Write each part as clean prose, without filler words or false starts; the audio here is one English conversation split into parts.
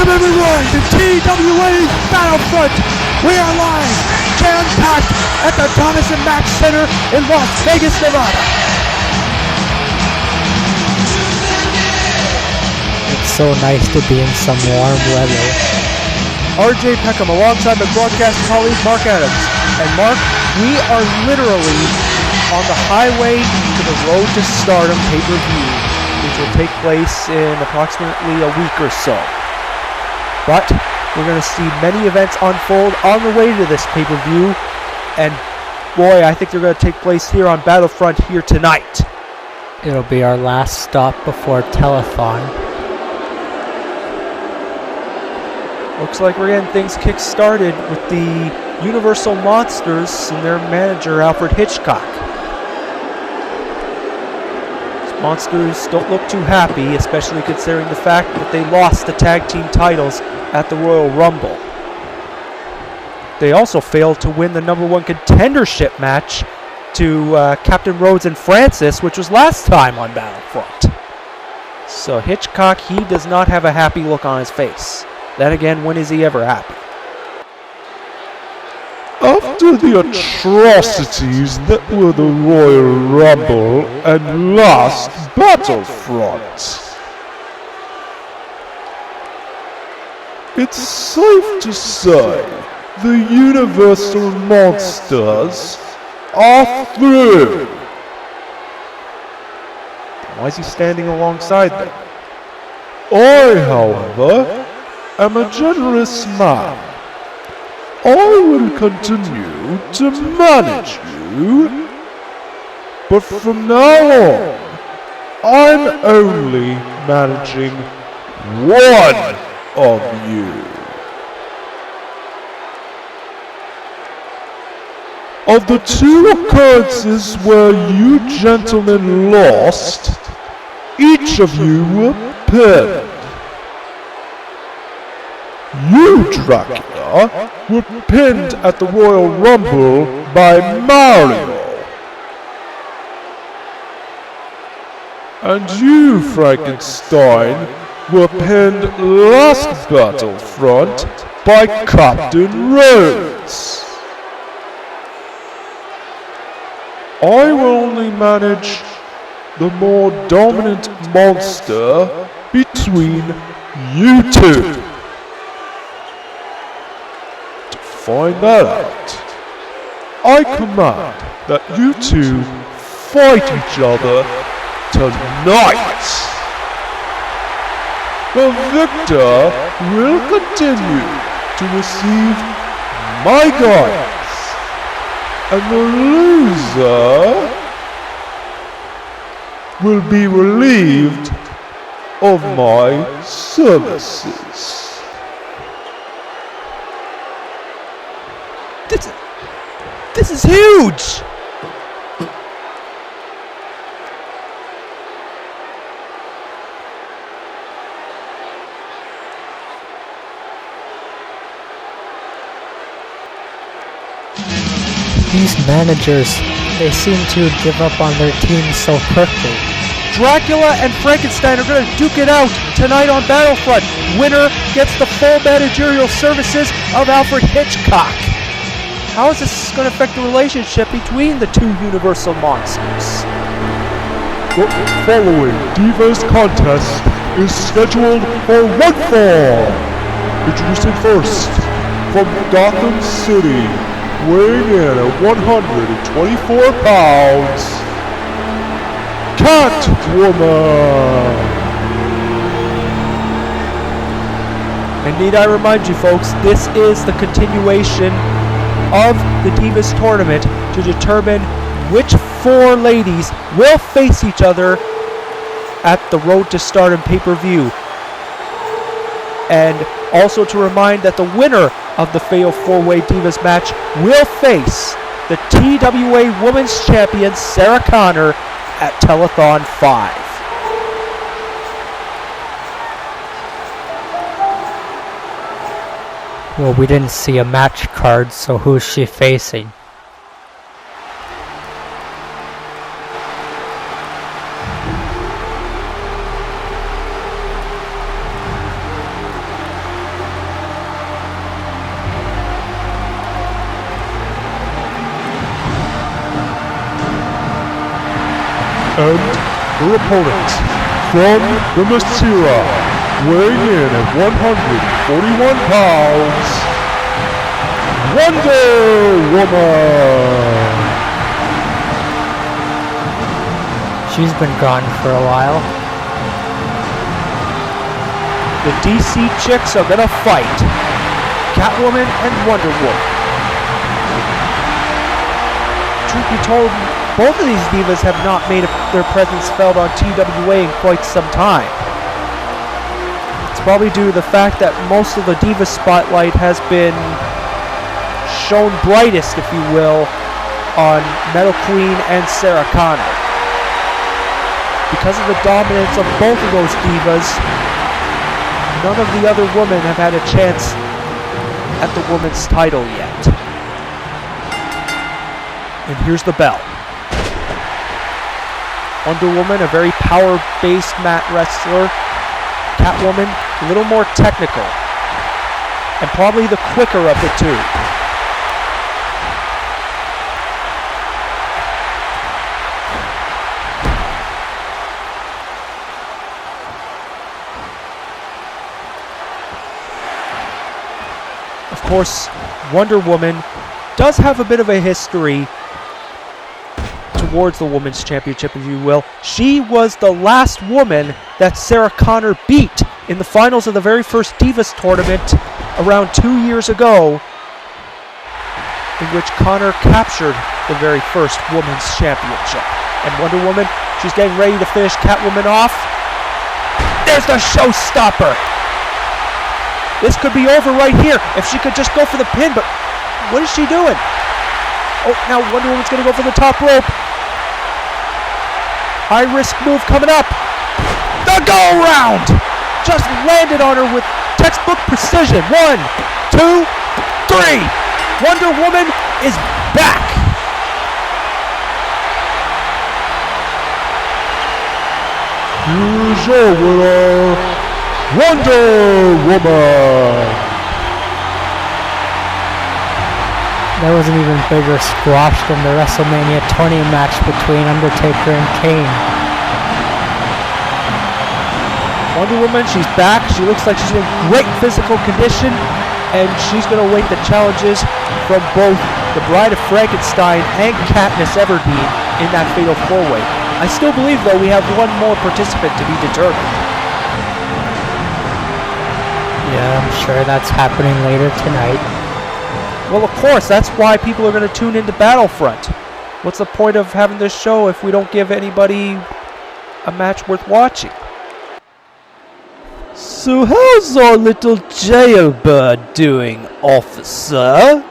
Welcome everyone to TWA Battlefront. We are live, jam-packed at the Thomas & Mack Center in Las Vegas, Nevada. It's so nice to be in some warm weather. RJ Peckham alongside my broadcast colleague Mark Adams. And Mark, we are literally on the highway to the Road to Stardom pay-per-view, which will take place in approximately a week or so. But we're going to see many events unfold on the way to this pay-per-view, and boy, I think they're going to take place here on Battlefront here tonight. It'll be our last stop before Telethon. Looks like we're getting things kick-started with the Universal Monsters and their manager, Alfred Hitchcock. These Monsters don't look too happy, especially considering the fact that they lost the tag team titles at the Royal Rumble. They also failed to win the #1 contendership match to Captain Rhodes and Francis, which was last time on Battlefront. So Hitchcock, he does not have a happy look on his face. Then again, when is he ever happy? After the atrocities that were the Royal Rumble and last Battlefront, it's safe to say the Universal Monsters are through. Why is he standing alongside them? I, however, am a generous man. I will continue to manage you, but from now on, I'm only managing one of you. Of the two occurrences where you gentlemen lost, each of you were pinned. You, Dracula, were pinned at the Royal Rumble by Mario. And you, Frankenstein, were pinned last Battlefront by Captain Rhodes. I will only manage the more dominant monster between you two. Find that out. I command that you two fight each other tonight. The victor will continue to receive my guidance, and the loser will be relieved of my services. This is huge! These managers, they seem to give up on their team so quickly. Dracula and Frankenstein are going to duke it out tonight on Battlefront. Winner gets the full managerial services of Alfred Hitchcock. How is this going to affect the relationship between the two Universal Monsters? The following Divas contest is scheduled for one fall. Introducing first, from Gotham City, weighing in at 124 pounds, Catwoman. And need I remind you folks, this is the continuation of the Divas tournament to determine which 4 ladies will face each other at the Road to Stardom pay-per-view. And also to remind that the winner of the Fatal 4-Way Divas match will face the TWA Women's Champion Sarah Connor at Telethon 5. Well, we didn't see a match card, so who's she facing? And her opponent, from the Masira, weighing in at 141 pounds, Wonder Woman! She's been gone for a while. The DC chicks are gonna fight. Catwoman and Wonder Woman. Truth be told, both of these divas have not made their presence felt on TWA in quite some time. It's probably due to the fact that most of the diva spotlight has been shown brightest, if you will, on Metal Queen and Sarah Connor. Because of the dominance of both of those divas, none of the other women have had a chance at the women's title yet. And here's the bell. Wonder Woman, a very power-based mat wrestler. Catwoman, a little more technical. And probably the quicker of the two. Of course, Wonder Woman does have a bit of a history towards the Women's Championship, if you will. She was the last woman that Sarah Connor beat in the finals of the very first Divas tournament around 2 years ago, in which Connor captured the very first Women's Championship. And Wonder Woman, she's getting ready to finish Catwoman off. There's the showstopper! This could be over right here if she could just go for the pin, but what is she doing? Oh, now Wonder Woman's going to go for the top rope. High risk move coming up. The go round! Just landed on her with textbook precision. 1, 2, 3. Wonder Woman is back. Here's your winner, Wonder Woman! There was an even bigger squash than the WrestleMania 20 match between Undertaker and Kane. Wonder Woman, she's back. She looks like she's in great physical condition, and she's going to await the challenges from both the Bride of Frankenstein and Katniss Everdeen in that Fatal 4-Way. I still believe, though, we have one more participant to be determined. Yeah, I'm sure that's happening later tonight. Well, of course, that's why people are going to tune into Battlefront. What's the point of having this show if we don't give anybody a match worth watching? So how's our little jailbird doing, officer?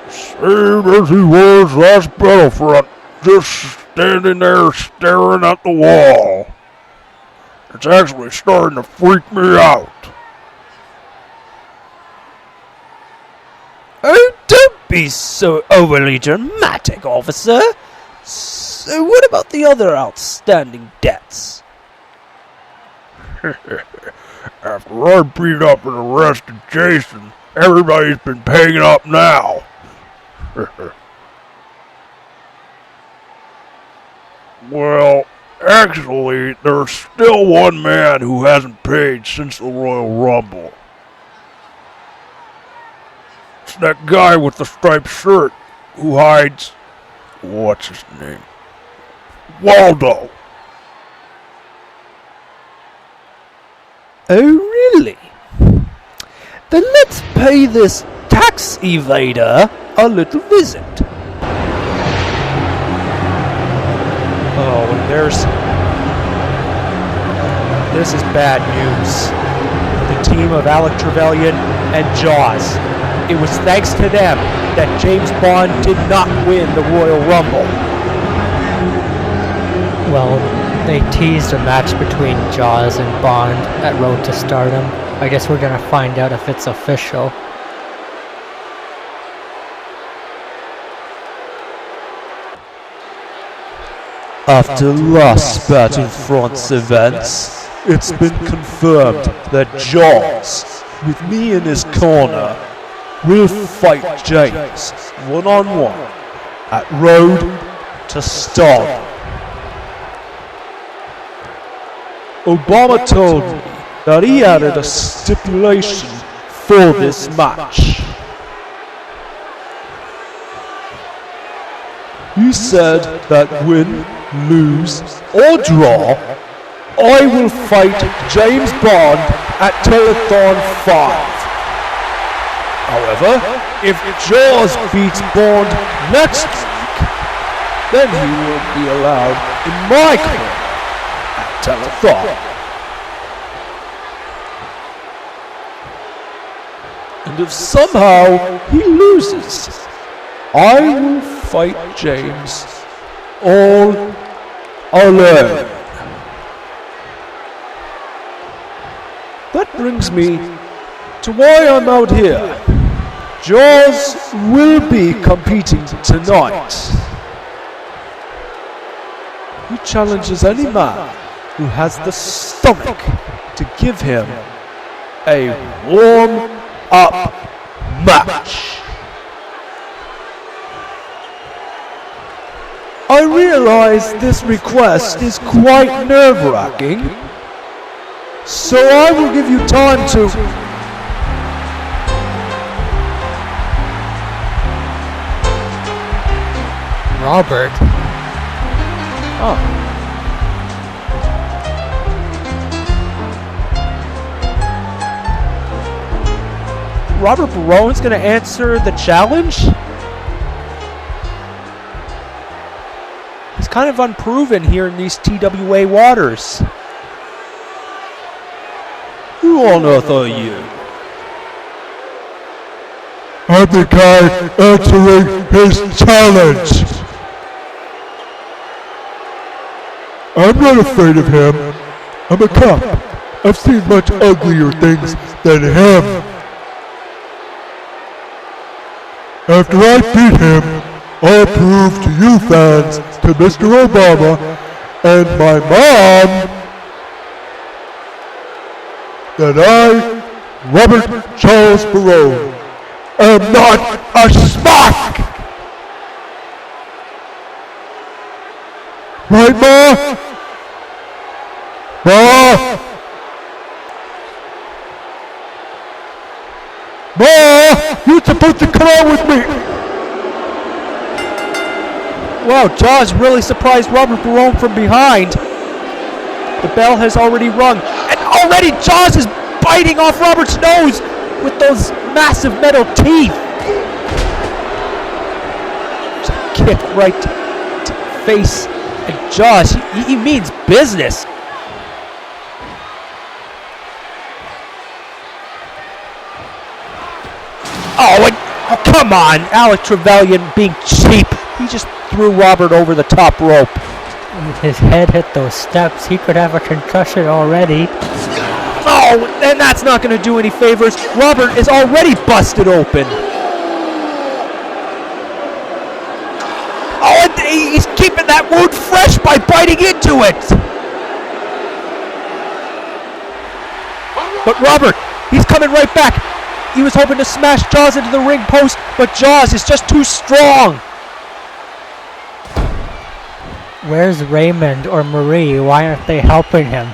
Same as he was last Battlefront, just standing there staring at the wall. It's actually starting to freak me out. Oh, don't be so overly dramatic, officer. So what about the other outstanding debts? After I beat up and arrested Jason, everybody's been paying up now. Well, actually, there's still one man who hasn't paid since the Royal Rumble. It's that guy with the striped shirt who hides... what's his name? Waldo. Oh, really? Then let's pay this tax evader a little visit. Oh, and this is bad news. The team of Alec Trevelyan and Jaws. It was thanks to them that James Bond did not win the Royal Rumble. Well, they teased a match between Jaws and Bond at Road to Stardom. I guess we're gonna find out if it's official. After last Battlefront's events, it's been confirmed that Jaws, with me in his corner, will fight James one-on-one at Road to to Stardom. Obama told me that he added a stipulation for this match. He said that win, lose, or draw, I will fight James Bond at Telethon 5. However, if Jaws beats Bond next week, then he will be allowed in my corner at Telethon. And if somehow he loses, I will fight James all alone. That brings me to why I'm out here. Jaws will be competing tonight. He challenges any man who has the stomach to give him a warm-up match. I realize this request is quite nerve-wracking, so I will give you time to... Robert. Oh. Robert Barone's going to answer the challenge? He's kind of unproven here in these TWA waters. Who on earth are you? I'm the guy answering his challenge. I'm not afraid of him. I'm a cop. I've seen much uglier things than him. After I beat him, I'll prove to you fans, to Mr. Obama, and my mom, that I, Robert Charles Barone, am not a schmuck! Right, Ma? Ma? Ma! You're supposed to come out with me! Wow, Jaws really surprised Robert Barone from behind. The bell has already rung, and already Jaws is biting off Robert's nose with those massive metal teeth. Just a kick right to the face, and Jaws, he means business. Oh, come on, Alec Trevelyan being cheap. He just threw Robert over the top rope. His head hit those steps. He could have a concussion already. Oh, and that's not going to do any favors. Robert is already busted open. Oh, and he's keeping that wound fresh by biting into it. But Robert, he's coming right back. He was hoping to smash Jaws into the ring post, but Jaws is just too strong. Where's Raymond or Marie? Why aren't they helping him?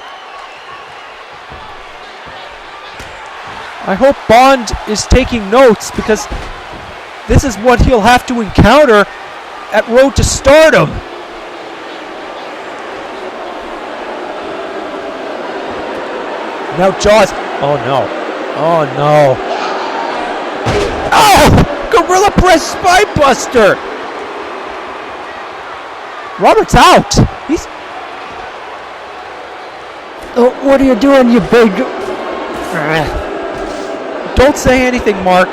I hope Bond is taking notes, because this is what he'll have to encounter at Road to Stardom. Now Jaws. Oh no. Oh no. Oh! Gorilla Press Spinebuster! Robert's out. He's... Oh, what are you doing, you big... Don't say anything, Mark.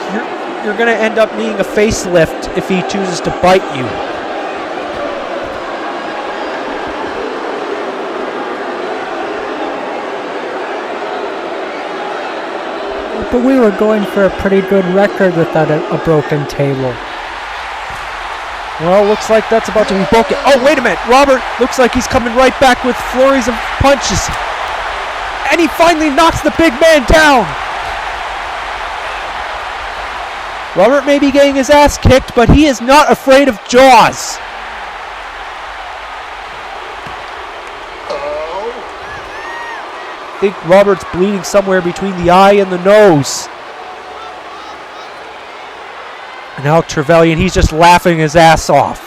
You're gonna end up needing a facelift if he chooses to bite you. But we were going for a pretty good record without a broken table. Well, looks like that's about to be broken. Oh, wait a minute. Robert looks like he's coming right back with flurries of punches. And he finally knocks the big man down. Robert may be getting his ass kicked, but he is not afraid of Jaws. think Robert's bleeding somewhere between the eye and the nose. And now Trevelyan, he's just laughing his ass off.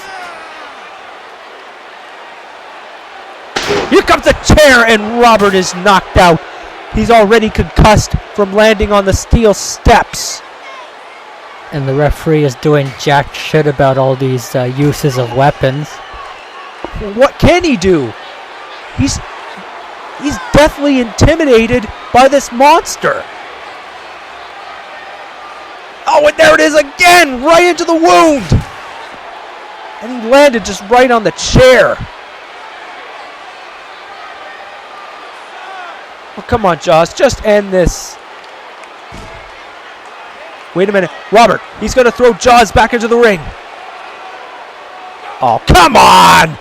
Here comes the chair, and Robert is knocked out. He's already concussed from landing on the steel steps. And the referee is doing jack shit about all these uses of weapons. What can he do? He's deathly intimidated by this monster. Oh, and there it is again, right into the wound. And he landed just right on the chair. Oh, come on, Jaws, just end this. Wait a minute. Robert, he's going to throw Jaws back into the ring. Oh, come on!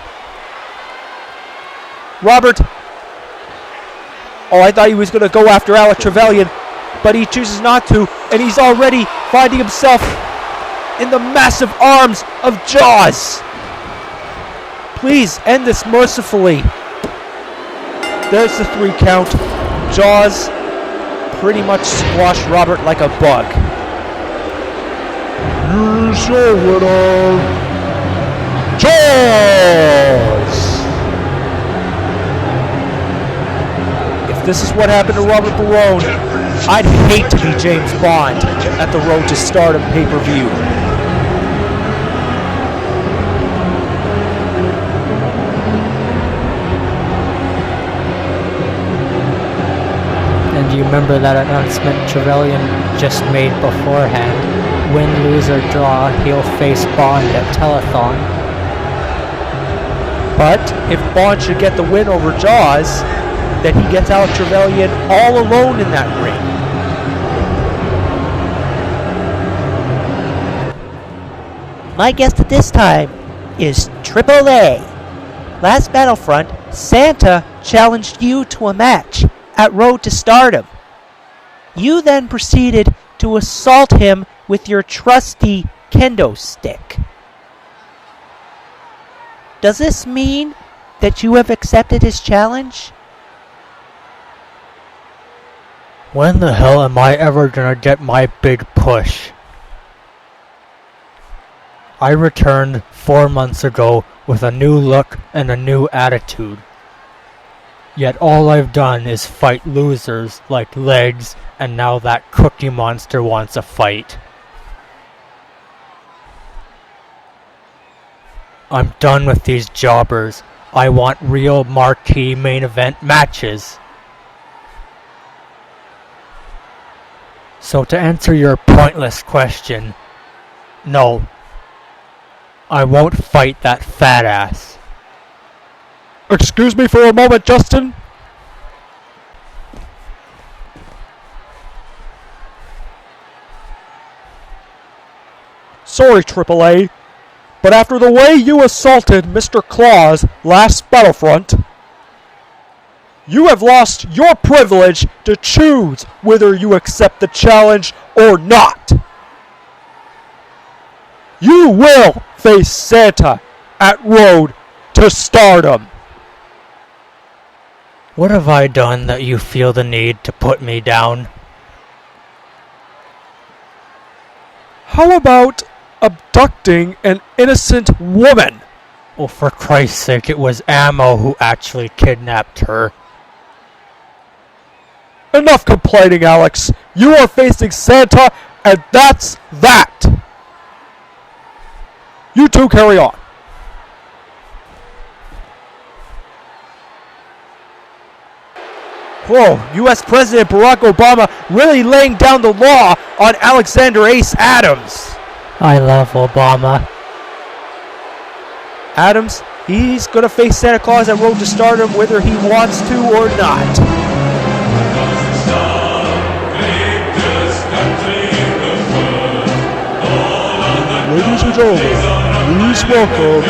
Robert. Oh, I thought he was going to go after Alec Trevelyan, but he chooses not to, and he's already finding himself in the massive arms of Jaws. Please end this mercifully. There's the 3 count. Jaws pretty much squashed Robert like a bug. Here's your winner, Jaws! If this is what happened to Robert Barone, I'd hate to be James Bond at the Road to Stardom pay-per-view. And you remember that announcement Trevelyan just made beforehand? Win, lose, or draw, he'll face Bond at Telethon. But if Bond should get the win over Jaws, then he gets Alec Trevelyan all alone in that ring. My guest at this time is TWA. Last Battlefront, Santa challenged you to a match at Road to Stardom. You then proceeded to assault him with your trusty kendo stick. Does this mean that you have accepted his challenge? When the hell am I ever gonna get my big push? I returned 4 months ago with a new look and a new attitude. Yet all I've done is fight losers like Legs, and now that Cookie Monster wants a fight. I'm done with these jobbers. I want real marquee main event matches. So to answer your pointless question, no. I won't fight that fat ass. Excuse me for a moment, Justin. Sorry, AAA, but after the way you assaulted Mr. Claus last Battlefront, you have lost your privilege to choose whether you accept the challenge or not. You will face Santa at Road to Stardom. What have I done that you feel the need to put me down? How about abducting an innocent woman? Well, for Christ's sake, it was Ammo who actually kidnapped her. Enough complaining, Alex. You are facing Santa, and that's that. You two carry on. Whoa, U.S. President Barack Obama really laying down the law on Alexander Ace Adams. I love Obama. Adams, he's going to face Santa Claus at Road to Stardom whether he wants to or not. Ladies and gentlemen, please welcome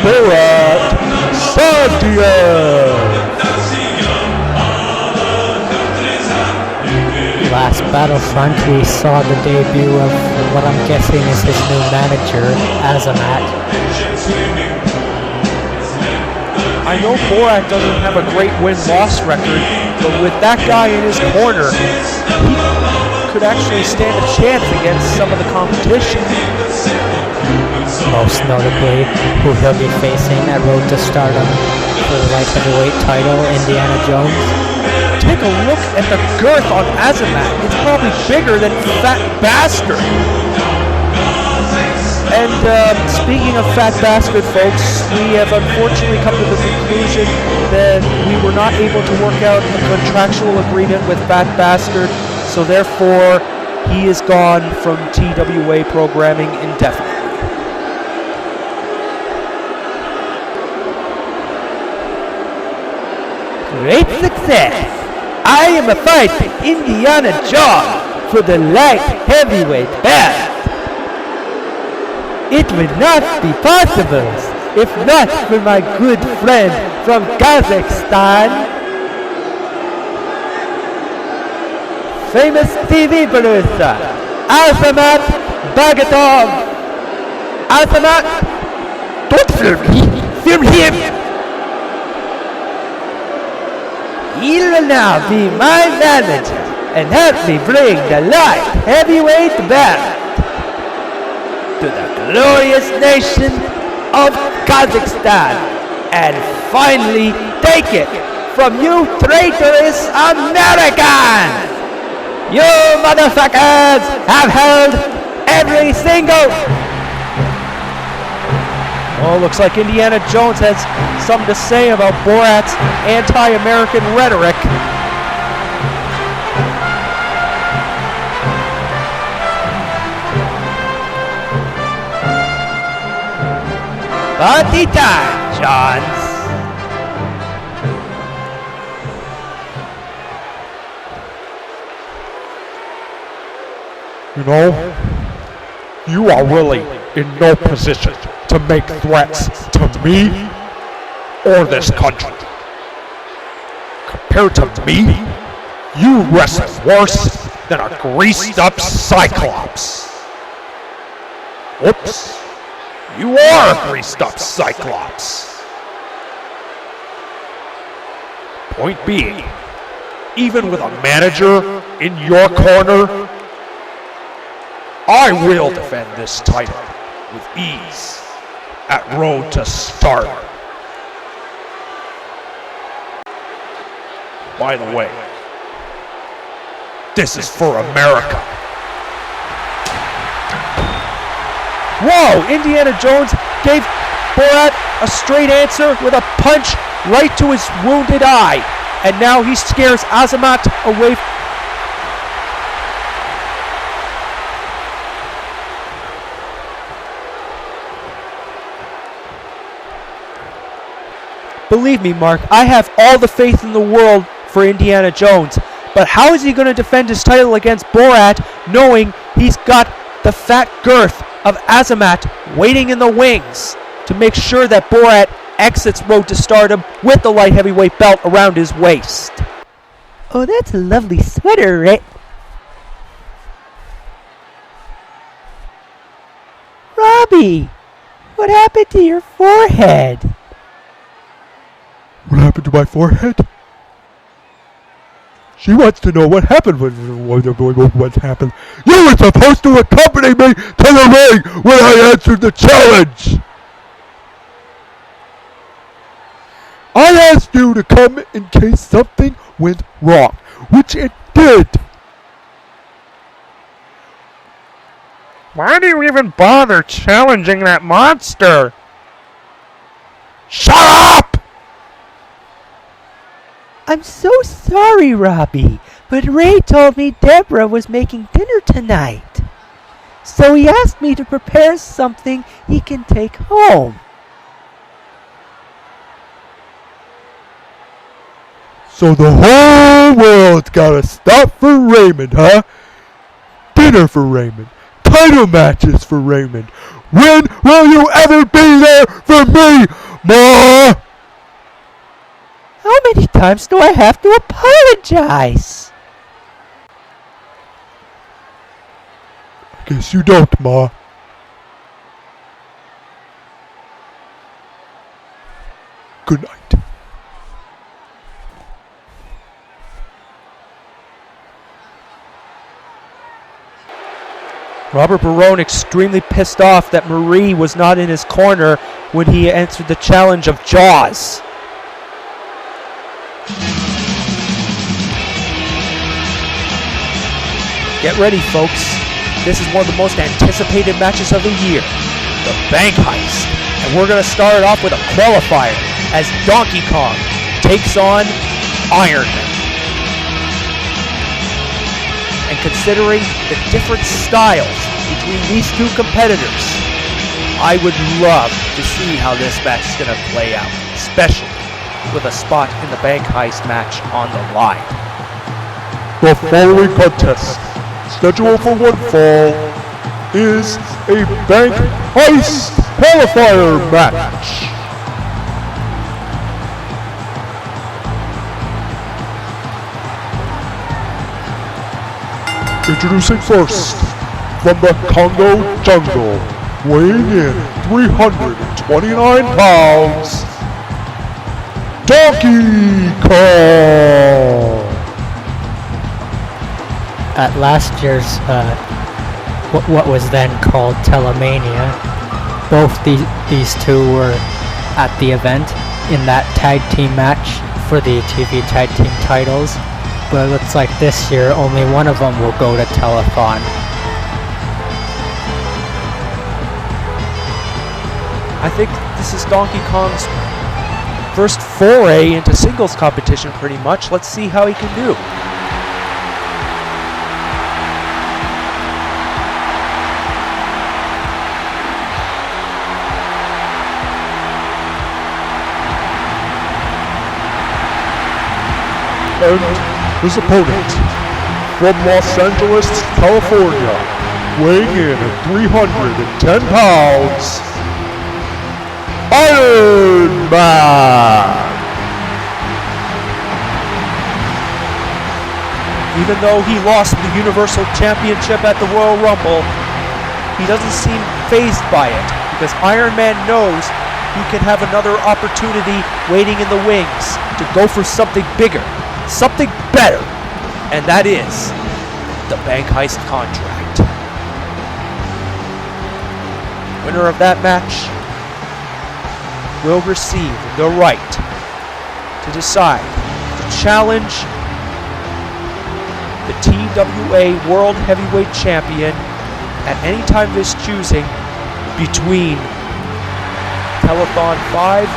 Borat Sadia. Last Battlefront, we saw the debut of what I'm guessing is his new manager, Azamat. I know Borat doesn't have a great win-loss record, but with that guy in his corner, he could actually stand a chance against some of the competition. Most notably, who he'll be facing at Road to Stardom for the light heavyweight title, Indiana Jones. Take a look at the girth on Azamat. It's probably bigger than Fat Bastard. And speaking of Fat Bastard, folks, we have unfortunately come to the conclusion that we were not able to work out a contractual agreement with Fat Bastard, so therefore he is gone from TWA programming indefinitely. Great success! I am a fight Indiana Jones for the light heavyweight belt. It would not be possible if not for my good friend from Kazakhstan, famous TV producer, Azamat Bagatov. Azamat, don't film me, film him! He will now be my manager and help me bring the light heavyweight belt to the glorious nation of Kazakhstan and finally take it from you traitorous Americans! You motherfuckers have held every single... Oh, looks like Indiana Jones has something to say about Borat's anti-American rhetoric. Party time, Johns! You know, you are really in no position to make threats to me or this country. Compared to me, you wrestle worse than a greased-up Cyclops. Whoops. You are a greased-up Cyclops. Point being, even with a manager in your corner, I will defend this title with ease at Road to Stardom. By the way, this is for America. Whoa! Indiana Jones gave Borat a straight answer with a punch right to his wounded eye. And now he scares Azamat away. Believe me, Mark, I have all the faith in the world for Indiana Jones. But how is he going to defend his title against Borat knowing he's got the fat girth of Azamat waiting in the wings to make sure that Borat exits Road to Stardom with the light heavyweight belt around his waist? Oh, that's a lovely sweater, right? Robbie, what happened to your forehead? What happened to my forehead? She wants to know what happened. What happened? You were supposed to accompany me to the ring when I answered the challenge. I asked you to come in case something went wrong, which it did. Why do you even bother challenging that monster? Shut up! I'm so sorry, Robbie, but Ray told me Deborah was making dinner tonight. So he asked me to prepare something he can take home. So the whole world's gotta stop for Raymond, huh? Dinner for Raymond. Title matches for Raymond. When will you ever be there for me, Ma? How many times do I have to apologize? I guess you don't, Ma. Good night. Robert Barone extremely pissed off that Marie was not in his corner when he answered the challenge of Jaws. Get ready, folks. This is one of the most anticipated matches of the year, the Bank Heist. And we're going to start it off with a qualifier as Donkey Kong takes on Iron Man. And considering the different styles between these two competitors, I would love to see how this match is going to play out, especially with a spot in the Bank Heist match on the line. The following contest, scheduled for one fall, is a Bank Heist qualifier match. Introducing first, from the Congo jungle, weighing in 329 pounds, Donkey Kong! At last year's, what was then called Telemania, both these two were at the event in that tag team match for the TV tag team titles. But it looks like this year only one of them will go to Telethon. I think this is Donkey Kong's first foray into singles competition pretty much. Let's see how he can do. And his opponent, from Los Angeles, California, weighing in at 310 pounds, Iron Man! Even though he lost the Universal Championship at the Royal Rumble, he doesn't seem fazed by it, because Iron Man knows he can have another opportunity waiting in the wings to go for something bigger, something better, and that is the Bank Heist contract. Winner of that match will receive the right to decide to challenge the TWA World Heavyweight Champion at any time of his choosing between Telethon 5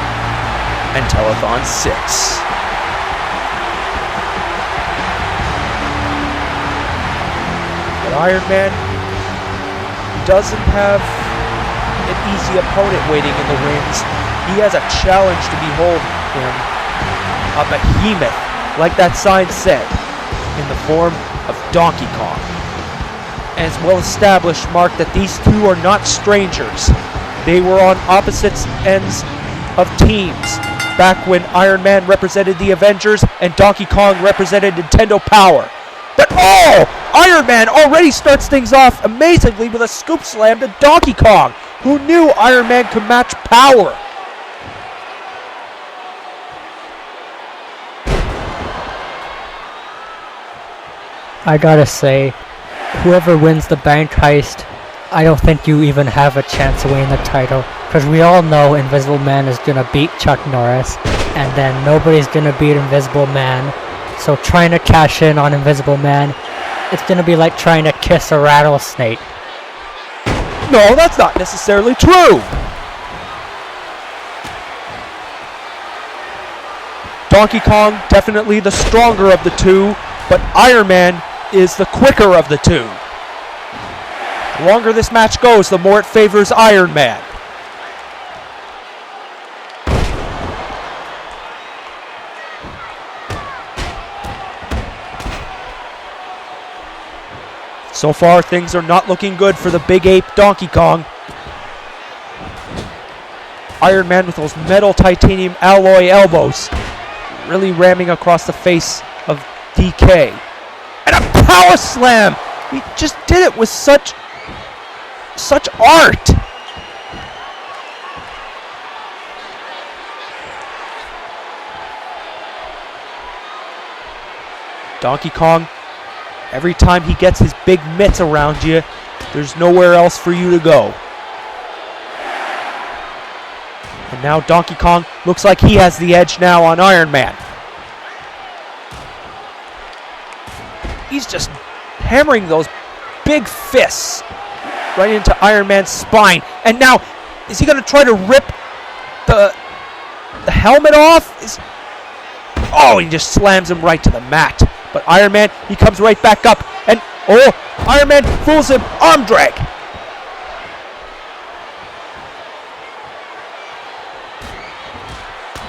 and Telethon 6. But Iron Man doesn't have an easy opponent waiting in the wings. He has a challenge to behold him, a behemoth, like that sign said, in the form of Donkey Kong. And it's well established, Mark, that these two are not strangers. They were on opposite ends of teams back when Iron Man represented the Avengers and Donkey Kong represented Nintendo Power. But Iron Man already starts things off amazingly with a scoop slam to Donkey Kong. Who knew Iron Man could match power? I gotta say, whoever wins the Bank Heist, I don't think you even have a chance of winning the title, because we all know Invisible Man is gonna beat Chuck Norris, and then nobody's gonna beat Invisible Man. So trying to cash in on Invisible Man, it's gonna be like trying to kiss a rattlesnake. No, that's not necessarily true. Donkey Kong, definitely the stronger of the two, but Iron Man is the quicker of the two. The longer this match goes, the more it favors Iron Man. So far, things are not looking good for the Big Ape Donkey Kong. Iron Man with those metal titanium alloy elbows really ramming across the face of DK. And a power slam! He just did it with such art! Donkey Kong, every time he gets his big mitts around you, There's nowhere else for you to go. And now Donkey Kong looks like he has the edge now on Iron Man. He's just hammering those big fists right into Iron Man's spine. And now, is he going to try to rip the helmet off? Oh, he just slams him right to the mat. But Iron Man, he comes right back up. And, oh, Iron Man fools him. Arm drag.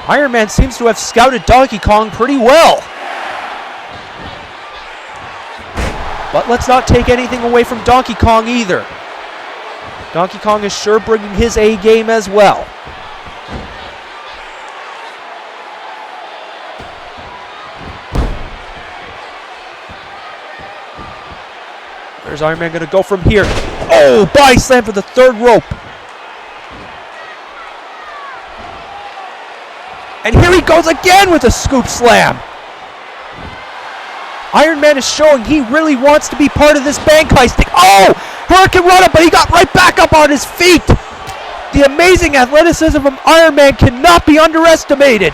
Iron Man seems to have scouted Donkey Kong pretty well. But let's not take anything away from Donkey Kong either. Donkey Kong is sure bringing his A game as well. Where's Iron Man going to go from here? Oh, body slam for the third rope. And here he goes again with a scoop slam. Iron Man is showing he really wants to be part of this bank heist thing. Oh! Hurricane Rana, but he got right back up on his feet. The amazing athleticism of Iron Man cannot be underestimated.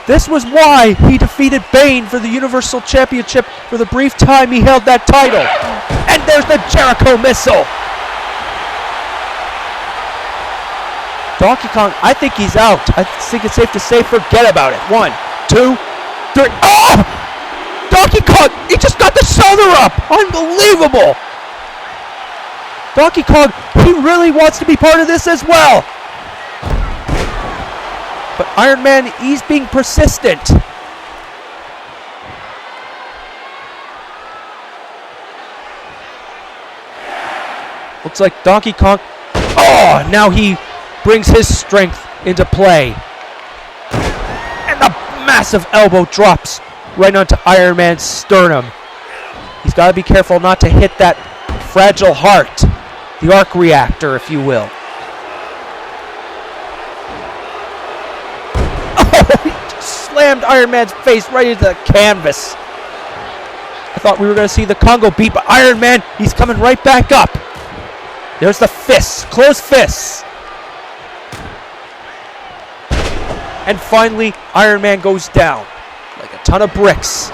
This was why he defeated Bane for the Universal Championship for the brief time he held that title. And there's the Jericho missile. Donkey Kong, I think he's out. I think it's safe to say forget about it. 1, 2, 3. Oh! Donkey Kong, he just got the shoulder up. Unbelievable. Donkey Kong, he really wants to be part of this as well. But Iron Man, he's being persistent. Looks like Donkey Kong. Oh, now he brings his strength into play. And the massive elbow drops right onto Iron Man's sternum. He's got to be careful not to hit that fragile heart, the arc reactor, if you will. Oh, he just slammed Iron Man's face right into the canvas. I thought we were going to see the Congo beat, but Iron Man, he's coming right back up. There's the fists, closed fists. And finally, Iron Man goes down like a ton of bricks.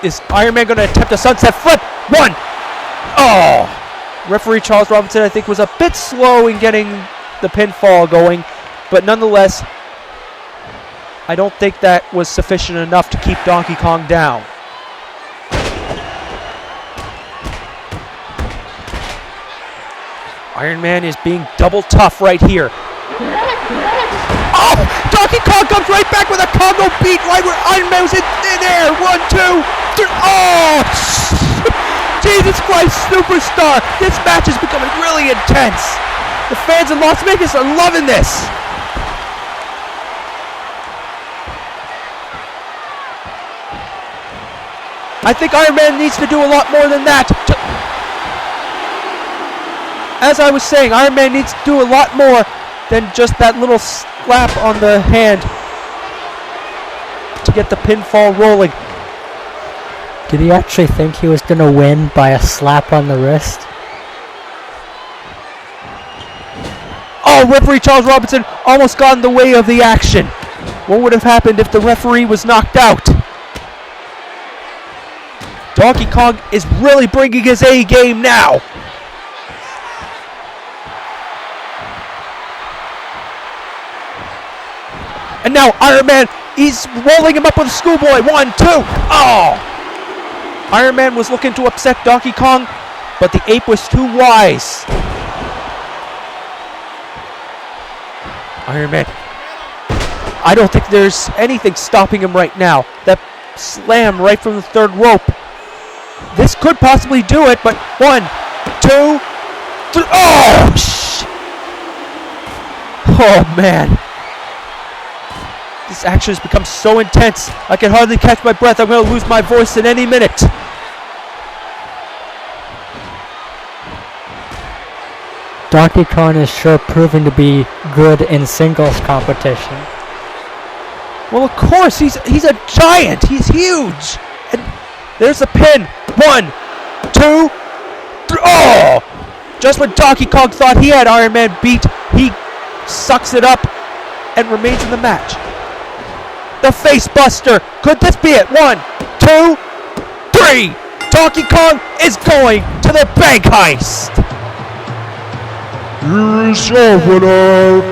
Is Iron Man going to attempt a sunset flip? 1. Oh! Referee Charles Robinson, I think, was a bit slow in getting the pinfall going, but nonetheless, I don't think that was sufficient enough to keep Donkey Kong down. Iron Man is being double tough right here. Oh! Donkey Kong comes right back with a Congo beat right where Iron Man was in thin air. 1, 2, 3. Oh! Jesus Christ, Superstar! This match is becoming really intense. The fans in Las Vegas are loving this. I think Iron Man needs to do a lot more than that. As I was saying, Iron Man needs to do a lot more than just that little slap on the hand to get the pinfall rolling. Did he actually think he was going to win by a slap on the wrist? Oh, referee Charles Robinson almost got in the way of the action. What would have happened if the referee was knocked out? Donkey Kong is really bringing his A game now. And now Iron Man, he's rolling him up with a schoolboy. 1, 2. Oh! Iron Man was looking to upset Donkey Kong, but the ape was too wise. Iron Man, I don't think there's anything stopping him right now. That slam right from the third rope. This could possibly do it, but 1, 2, 3. Oh! Oh, man. This action has become so intense, I can hardly catch my breath. I'm going to lose my voice in any minute. Donkey Kong is sure proving to be good in singles competition. Well, of course, he's a giant. He's huge. And there's the pin. 1, 2, 3. Oh! Just when Donkey Kong thought he had Iron Man beat, he sucks it up and remains in the match. The Face Buster. Could this be it? 1, 2, 3. Donkey Kong is going to the Bank Heist. Here is your winner,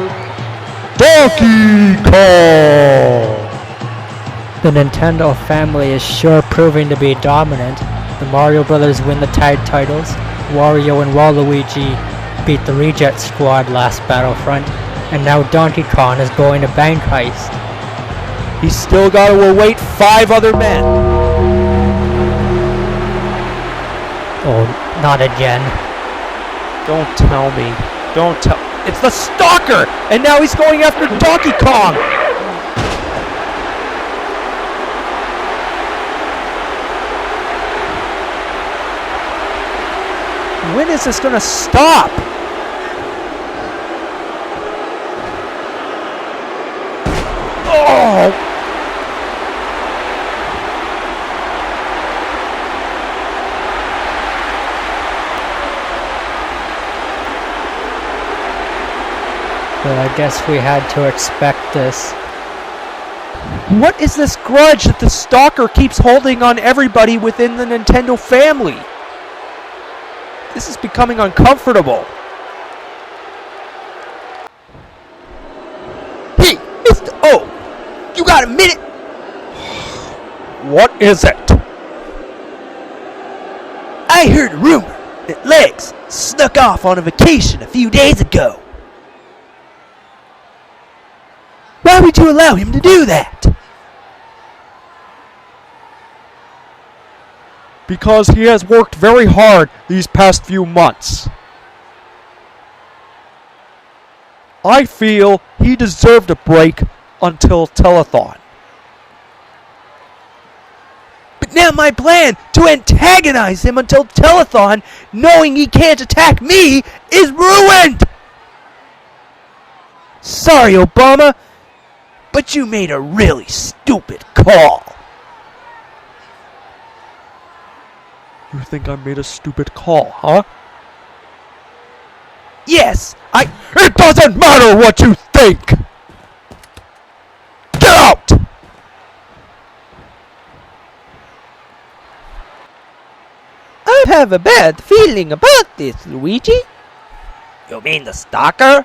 Donkey Kong! The Nintendo family is sure proving to be dominant. The Mario Brothers win the tag titles. Wario and Waluigi beat the Reject Squad last Battlefront. And now Donkey Kong is going to Bank Heist. He's still got to await 5 other men. Oh, not again. Don't tell me. Don't tell. It's the Stalker! And now he's going after Donkey Kong! When is this gonna stop? Oh! Well, I guess we had to expect this. What is this grudge that the Stalker keeps holding on everybody within the Nintendo family? This is becoming uncomfortable. Hey, Mr. O! You got a minute? What is it? I heard a rumor that Legs snuck off on a vacation a few days ago. Why would you allow him to do that? Because he has worked very hard these past few months. I feel he deserved a break until Telethon. But now my plan to antagonize him until Telethon, knowing he can't attack me, is ruined! Sorry, Obama, but you made a really stupid call. You think I made a stupid call, huh? Yes, It doesn't matter what you think! Get out! I have a bad feeling about this, Luigi. You mean the Stalker?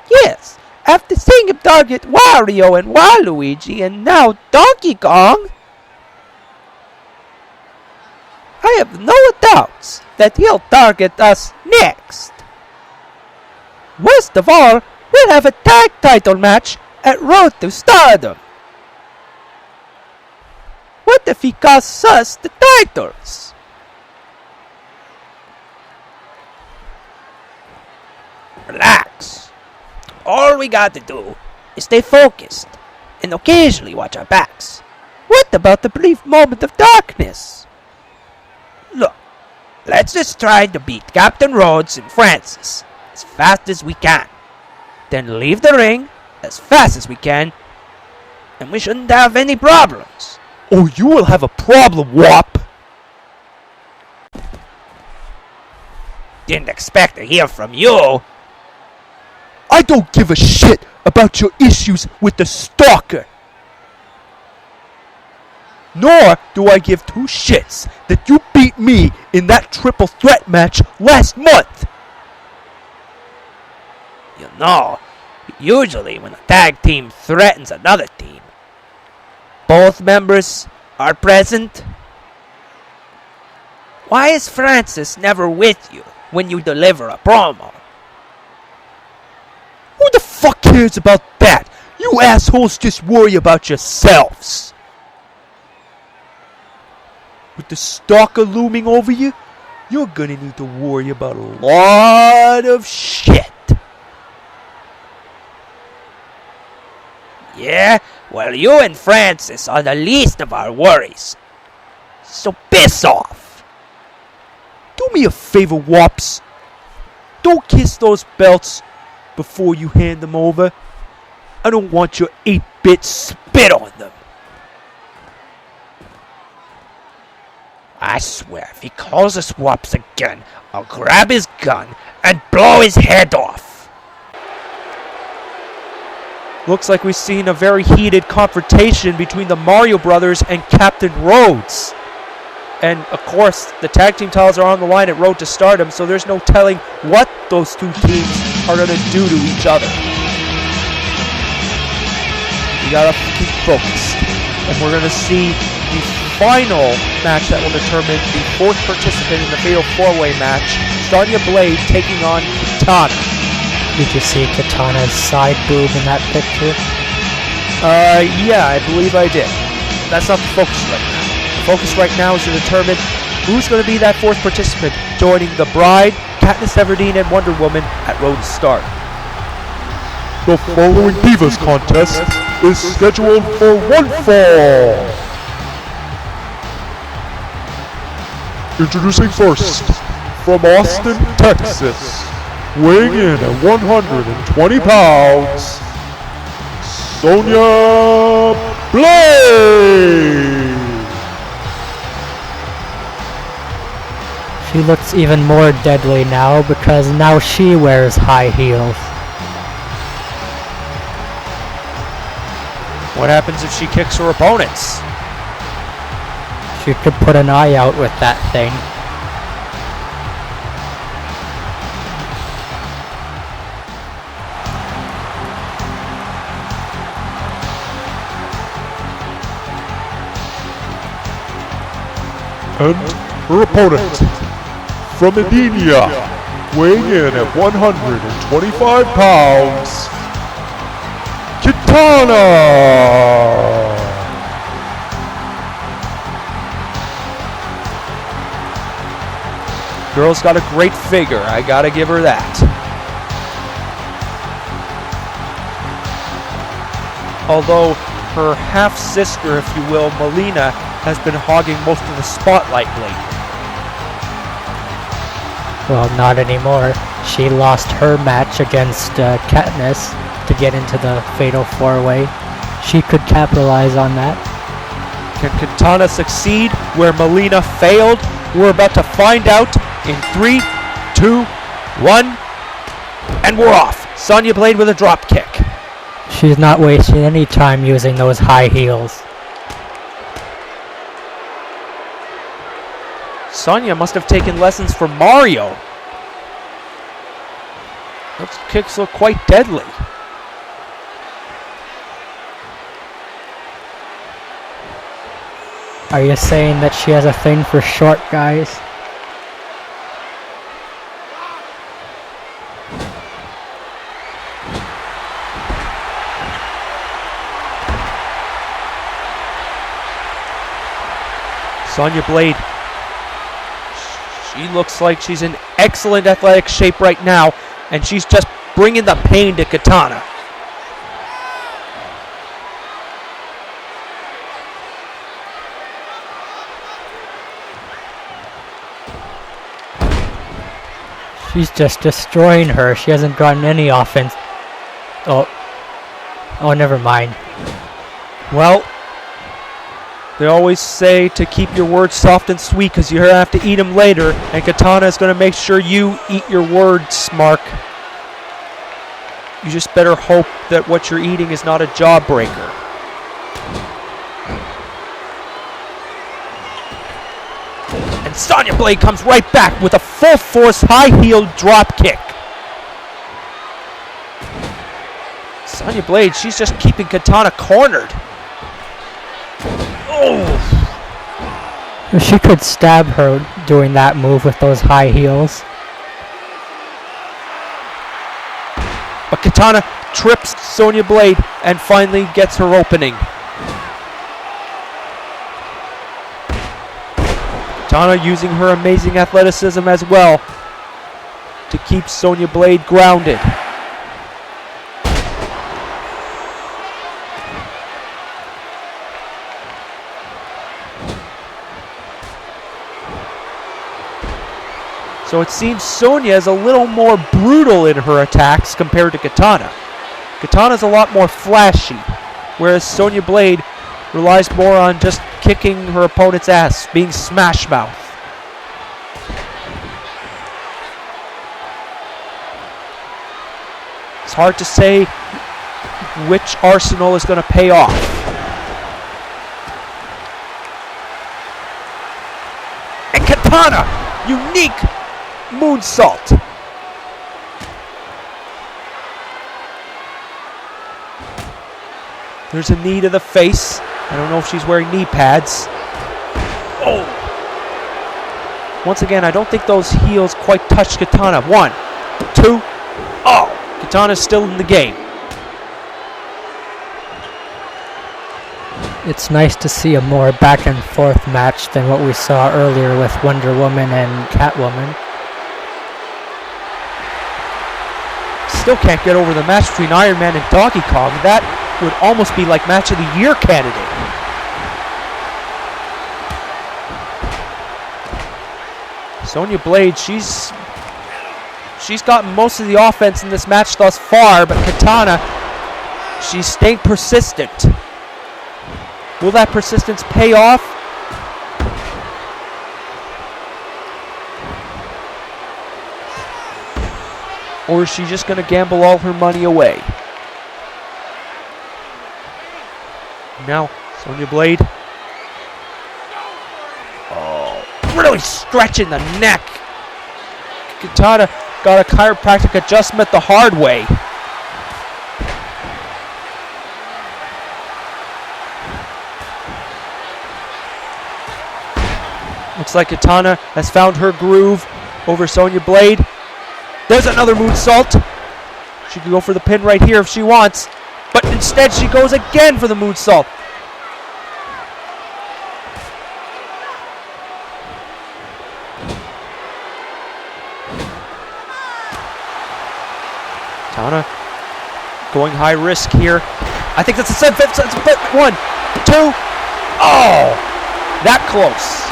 Yes, after seeing him target Wario and Waluigi and now Donkey Kong, I have no doubts that he'll target us next. Worst of all, we'll have a tag title match at Road to Stardom. What if he costs us the titles? Relax. All we got to do is stay focused and occasionally watch our backs. What about the brief moment of darkness? Look, let's just try to beat Captain Rhodes and Francis as fast as we can. Then leave the ring as fast as we can, and we shouldn't have any problems. Oh, you will have a problem, Wop! Didn't expect to hear from you. I don't give a shit about your issues with the Stalker! Nor do I give 2 shits that you beat me in that triple threat match last month! You know, usually when a tag team threatens another team, both members are present. Why is Francis never with you when you deliver a promo? Who the fuck cares about that? You assholes just worry about yourselves! With the Stalker looming over you, you're gonna need to worry about a lot of shit. Yeah? Well, you and Francis are the least of our worries. So piss off! Do me a favor, Wops. Don't kiss those belts before you hand them over. I don't want your 8-bit spit on them. I swear, if he calls us wops again, I'll grab his gun and blow his head off. Looks like we've seen a very heated confrontation between the Mario Brothers and Captain Rhodes. And, of course, the tag team titles are on the line at Road to Stardom, so there's no telling what those two teams are going to do to each other. We gotta keep focused. And we're going to see the final match that will determine the fourth participant in the Fatal 4-Way match, Sonya Blade taking on Katana. Did you see Katana's side boob in that picture? Yeah, I believe I did. That's not the focus right now. The focus right now is to determine who's going to be that fourth participant joining the Bride, Katniss Everdeen, and Wonder Woman at Road to Stardom. The following Divas contest is scheduled for one fall. Introducing first, from Austin, Texas, weighing in at 120 pounds, Sonya Blade. She looks even more deadly now because now she wears high heels. What happens if she kicks her opponents? She could put an eye out with that thing. And her opponent, from Edenia, weighing in at 125 pounds, Katana! Girl's got a great figure, I gotta give her that. Although her half-sister, if you will, Melina, has been hogging most of the spotlight lately. Well, not anymore. She lost her match against Katniss to get into the Fatal 4-Way. She could capitalize on that. Can Katana succeed where Melina failed? We're about to find out in 3, 2, 1, and we're off. Sonya Blade with a drop kick. She's not wasting any time using those high heels. Sonya must have taken lessons from Mario. Those kicks look quite deadly. Are you saying that she has a thing for short guys? Sonya Blade. She looks like she's in excellent athletic shape right now, and she's just bringing the pain to Katana. She's just destroying her. She hasn't gotten any offense. Oh, never mind. Well, they always say to keep your words soft and sweet because you have to eat them later, and Katana is going to make sure you eat your words, Mark. You just better hope that what you're eating is not a jawbreaker. And Sonya Blade comes right back with a full-force, high-heeled drop kick. Sonya Blade, she's just keeping Katana cornered. Oh! She could stab her doing that move with those high heels. But Katana trips Sonya Blade and finally gets her opening. Katana using her amazing athleticism as well to keep Sonya Blade grounded. So it seems Sonya is a little more brutal in her attacks compared to Katana. Katana's a lot more flashy, whereas Sonya Blade relies more on just kicking her opponent's ass, being Smash Mouth. It's hard to say which arsenal is going to pay off. And Katana! Unique moonsault! There's a knee to the face. I don't know if she's wearing knee pads. Oh! Once again, I don't think those heels quite touched Katana. 1, 2, oh! Katana's still in the game. It's nice to see a more back and forth match than what we saw earlier with Wonder Woman and Catwoman. Still can't get over the match between Iron Man and Donkey Kong. That would almost be like Match of the Year candidate. Sonya Blade, she's gotten most of the offense in this match thus far, but Katana, she's staying persistent. Will that persistence pay off? Or is she just going to gamble all her money away? Now, Sonya Blade. Oh, really stretching the neck. Katana got a chiropractic adjustment the hard way. Looks like Katana has found her groove over Sonya Blade. There's another moonsault. She could go for the pin right here if she wants, but instead she goes again for the moonsault. Katana going high risk here. I think that's a 1, 2. Oh, that close.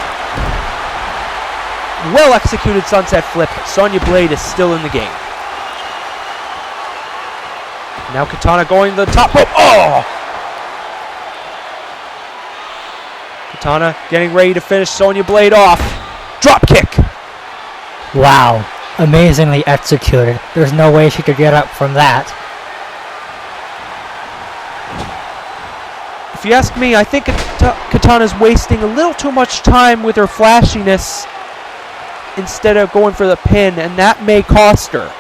Well executed sunset flip. Sonya Blade is still in the game. Now Katana going to the top rope. Oh! Katana getting ready to finish Sonya Blade off. Drop kick. Wow, amazingly executed. There's no way she could get up from that. If you ask me, I think Katana's wasting a little too much time with her flashiness instead of going for the pin, and that may cost her.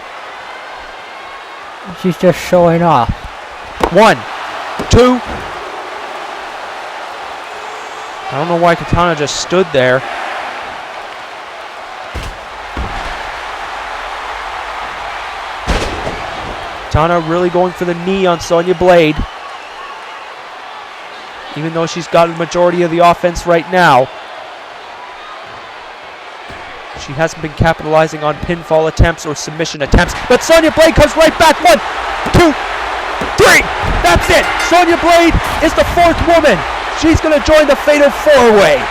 She's just showing off. 1, 2. I don't know why Katana just stood there. Katana really going for the knee on Sonya Blade. Even though she's got a majority of the offense right now. She hasn't been capitalizing on pinfall attempts or submission attempts. But Sonya Blade comes right back. 1, 2, 3. That's it. Sonya Blade is the 4th woman. She's going to join the Fatal 4-Way.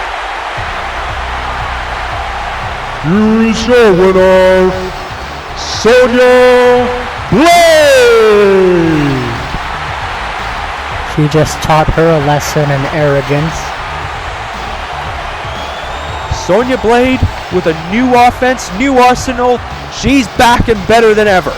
Here is your winner, Sonya Blade! She just taught her a lesson in arrogance. Sonya Blade with a new offense, new arsenal. She's back and better than ever.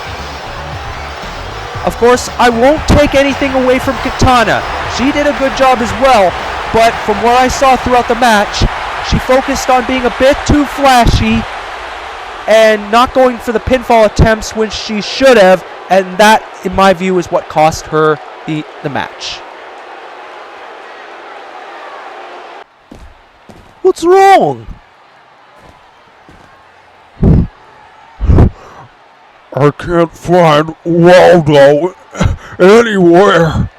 Of course, I won't take anything away from Katana. She did a good job as well, but from what I saw throughout the match, she focused on being a bit too flashy and not going for the pinfall attempts when she should have, and that, in my view, is what cost her the match. What's wrong? I can't find Waldo anywhere.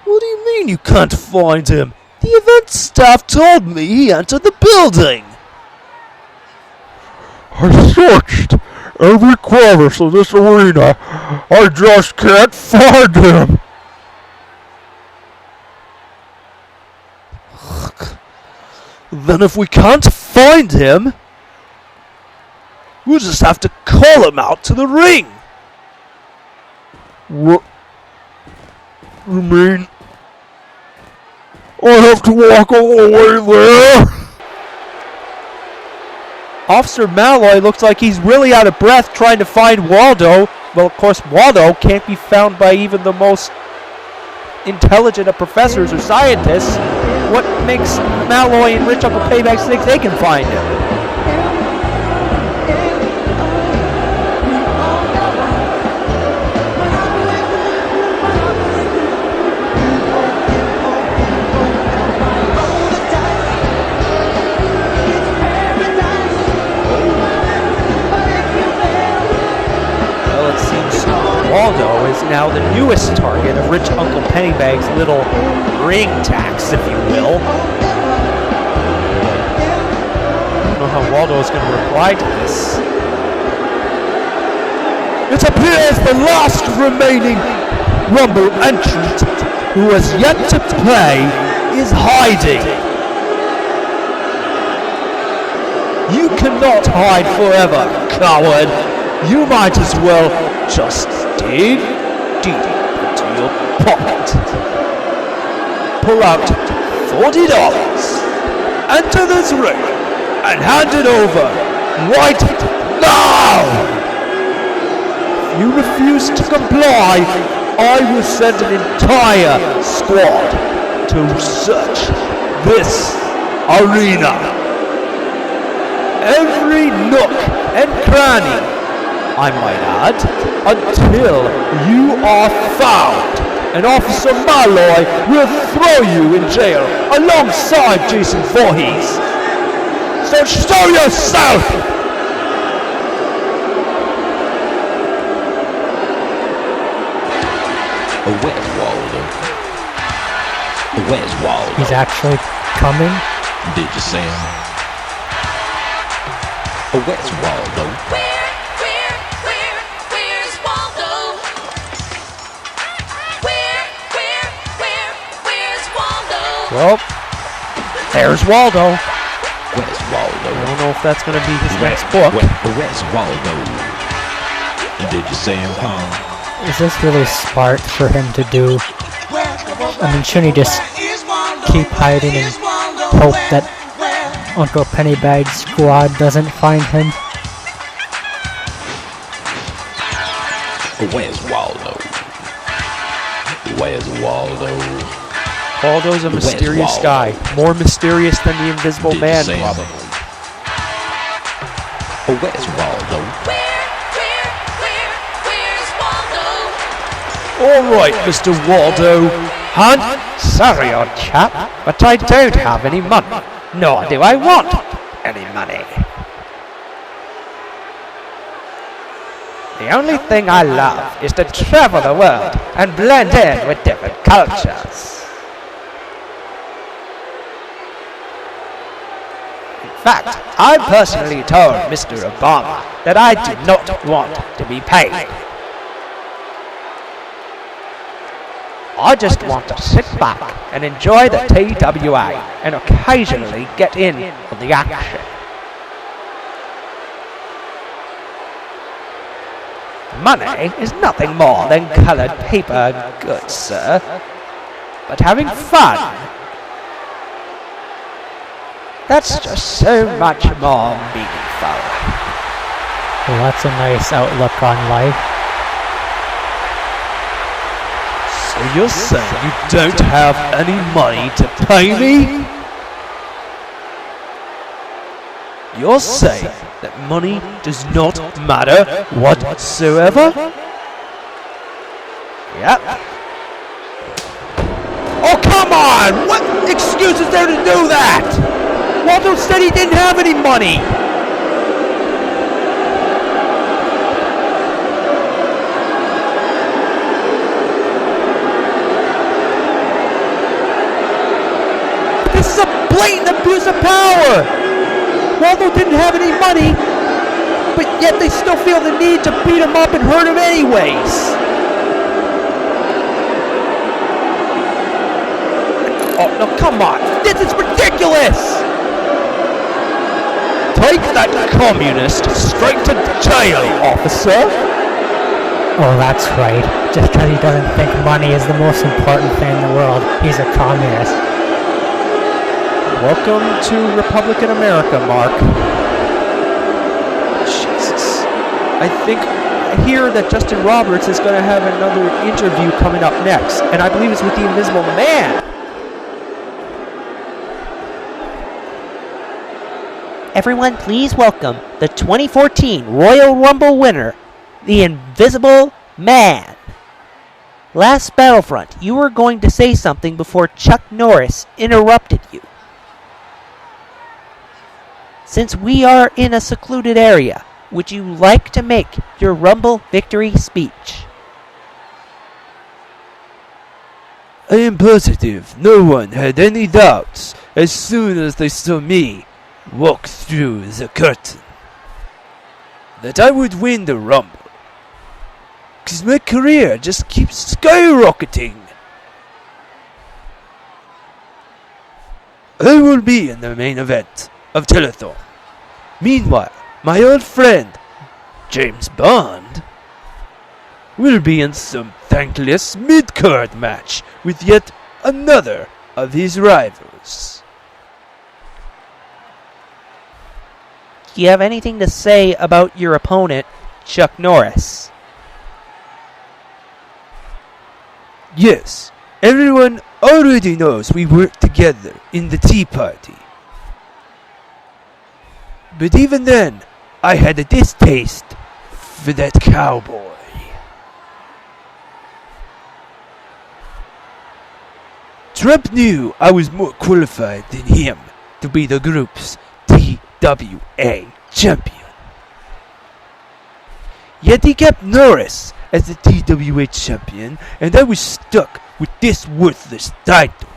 What do you mean you can't find him? The event staff told me he entered the building. I searched every crevice of this arena. I just can't find him. Then if we can't find him, We'll just have to call him out to the ring. What? You mean I have to walk all the way there? Officer Malloy looks like he's really out of breath trying to find Waldo. Well, of course, Waldo can't be found by even the most intelligent of professors or scientists. What makes Malloy and Rich Uncle Payback think they can find him? Waldo is now the newest target of Rich Uncle Pennybag's little ring tax, if you will. I don't know how Waldo is going to reply to this. It appears the last remaining Rumble entrant who has yet to play is hiding. You cannot hide forever, coward. You might as well just dig deep into your pocket. Pull out $40, enter this ring, and hand it over right now! If you refuse to comply, I will send an entire squad to search this arena. Every nook and cranny, I might add, until you are found. And Officer Malloy will throw you in jail alongside Jason Voorhees. So show yourself! Where's Waldo? Where's Waldo? He's actually coming? Did you see him? Where's Waldo? Where's Waldo? Where's Waldo? Well, there's Waldo. Where's Waldo? I don't know if that's going to be his next book. Where's Waldo? Did you see him, Paul? Is this really smart for him to do? I mean, shouldn't he just keep hiding and hope that Uncle Pennybag's squad doesn't find him? Where's Waldo? Where's Waldo? Waldo's a mysterious guy. More mysterious than the Invisible Man, probably. Where's Waldo? Where's Waldo? Alright, Mr. Waldo. Hunt? Sorry, old chap, but I don't have any money. Nor do I want any money. The only thing I love is to travel the world and blend in with different cultures. In fact, I personally told Mr. Obama that I do not want to be paid. I just want to sit back and enjoy the TWA and occasionally get in on the action. Money is nothing more than colored paper goods, sir. But having fun, that's just so much more meaningful. Well, that's a nice outlook on life. So you're saying you don't have any money to pay me? You're saying that money does not matter whatsoever? Yep. Oh, come on! What excuse is there to do that? Waldo said he didn't have any money. This is a blatant abuse of power. Waldo didn't have any money, but yet they still feel the need to beat him up and hurt him anyways. Oh, no, come on. This is ridiculous. Take that communist straight to jail, officer! Oh, that's right. Just because he doesn't think money is the most important thing in the world, he's a communist. Welcome to Republican America, Mark. Jesus. I hear that Justin Roberts is going to have another interview coming up next, and I believe it's with the Invisible Man. Everyone, please welcome the 2014 Royal Rumble winner, the Invisible Man. Last Battlefront, you were going to say something before Chuck Norris interrupted you. Since we are in a secluded area, would you like to make your Rumble victory speech? I am positive no one had any doubts as soon as they saw me walk through the curtain that I would win the Rumble. 'Cause my career just keeps skyrocketing. I will be in the main event of Telethon. Meanwhile, my old friend, James Bond, will be in some thankless mid-card match with yet another of his rivals. Do you have anything to say about your opponent, Chuck Norris? Yes, everyone already knows we work together in the Tea Party. But even then, I had a distaste for that cowboy. Trump knew I was more qualified than him to be the group's TWA champion. Yet he kept Norris as the TWA champion, and I was stuck with this worthless title.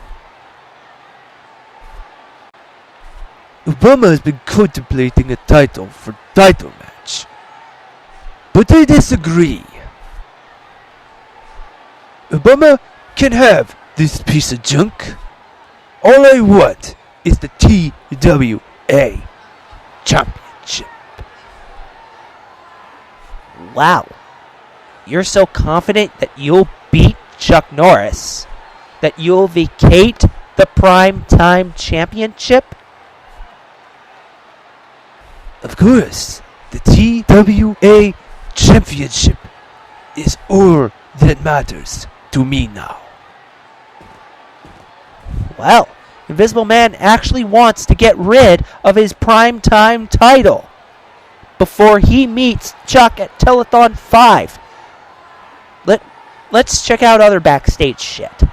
Obama has been contemplating a title match, but I disagree. Obama can have this piece of junk. All I want is the TWA championship. Wow. You're so confident that you'll beat Chuck Norris, that you'll vacate the Primetime Championship? Of course, the TWA championship is all that matters to me now. Well, Invisible Man actually wants to get rid of his Primetime title before he meets Chuck at Telethon 5. Let's check out other backstage shit.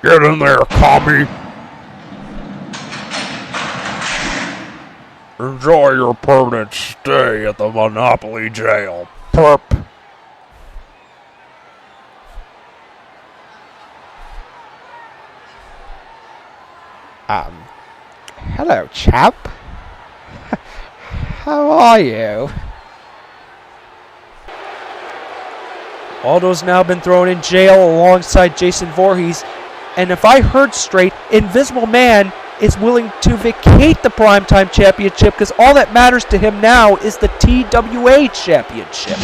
Get in there, commie. Enjoy your permanent stay at the Monopoly jail, perp. Hello, chap. How are you? Aldo's now been thrown in jail alongside Jason Voorhees, and if I heard straight, Invisible Man is willing to vacate the Primetime Championship because all that matters to him now is the TWA Championship.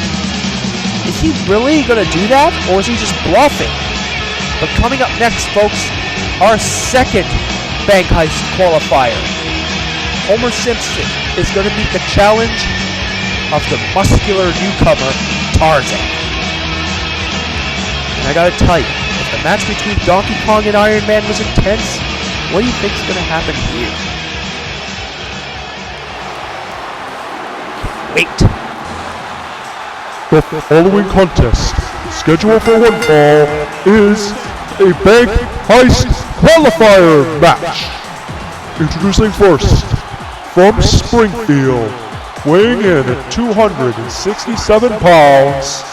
Is he really going to do that, or is he just bluffing? But coming up next, folks, our second Bank Heist qualifier. Homer Simpson is going to meet the challenge of the muscular newcomer, Tarzan. And I gotta tell you, if the match between Donkey Kong and Iron Man was intense, what do you think's gonna happen here? Wait. The following contest, scheduled for one fall, is a Bank Heist qualifier match. Introducing first, from Springfield, weighing in at 267 pounds,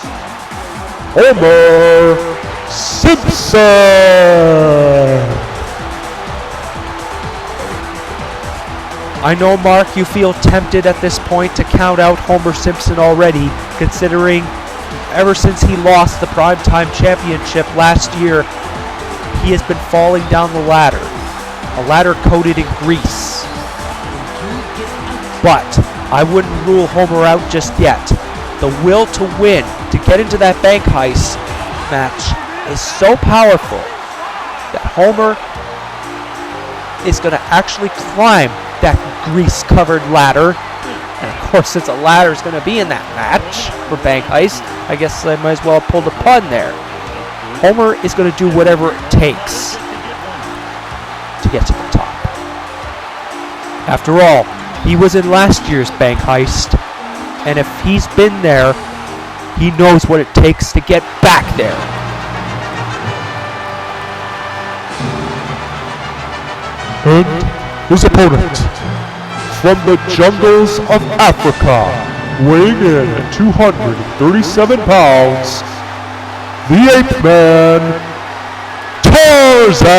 Homer Simpson! I know, Mark, you feel tempted at this point to count out Homer Simpson already, considering ever since he lost the Primetime Championship last year, he has been falling down the ladder. A ladder coated in grease. But I wouldn't rule Homer out just yet. The will to win, to get into that Bank Heist match, is so powerful that Homer is going to actually climb that grease-covered ladder. And of course, since a ladder is going to be in that match for Bank Heist, I guess I might as well have pulled a pun there. Homer is going to do whatever it takes to get to the top. After all, he was in last year's Bank Heist, and if he's been there, he knows what it takes to get back there. And his opponent, from the jungles of Africa, weighing in at 237 pounds, the Ape Man, Tarzan!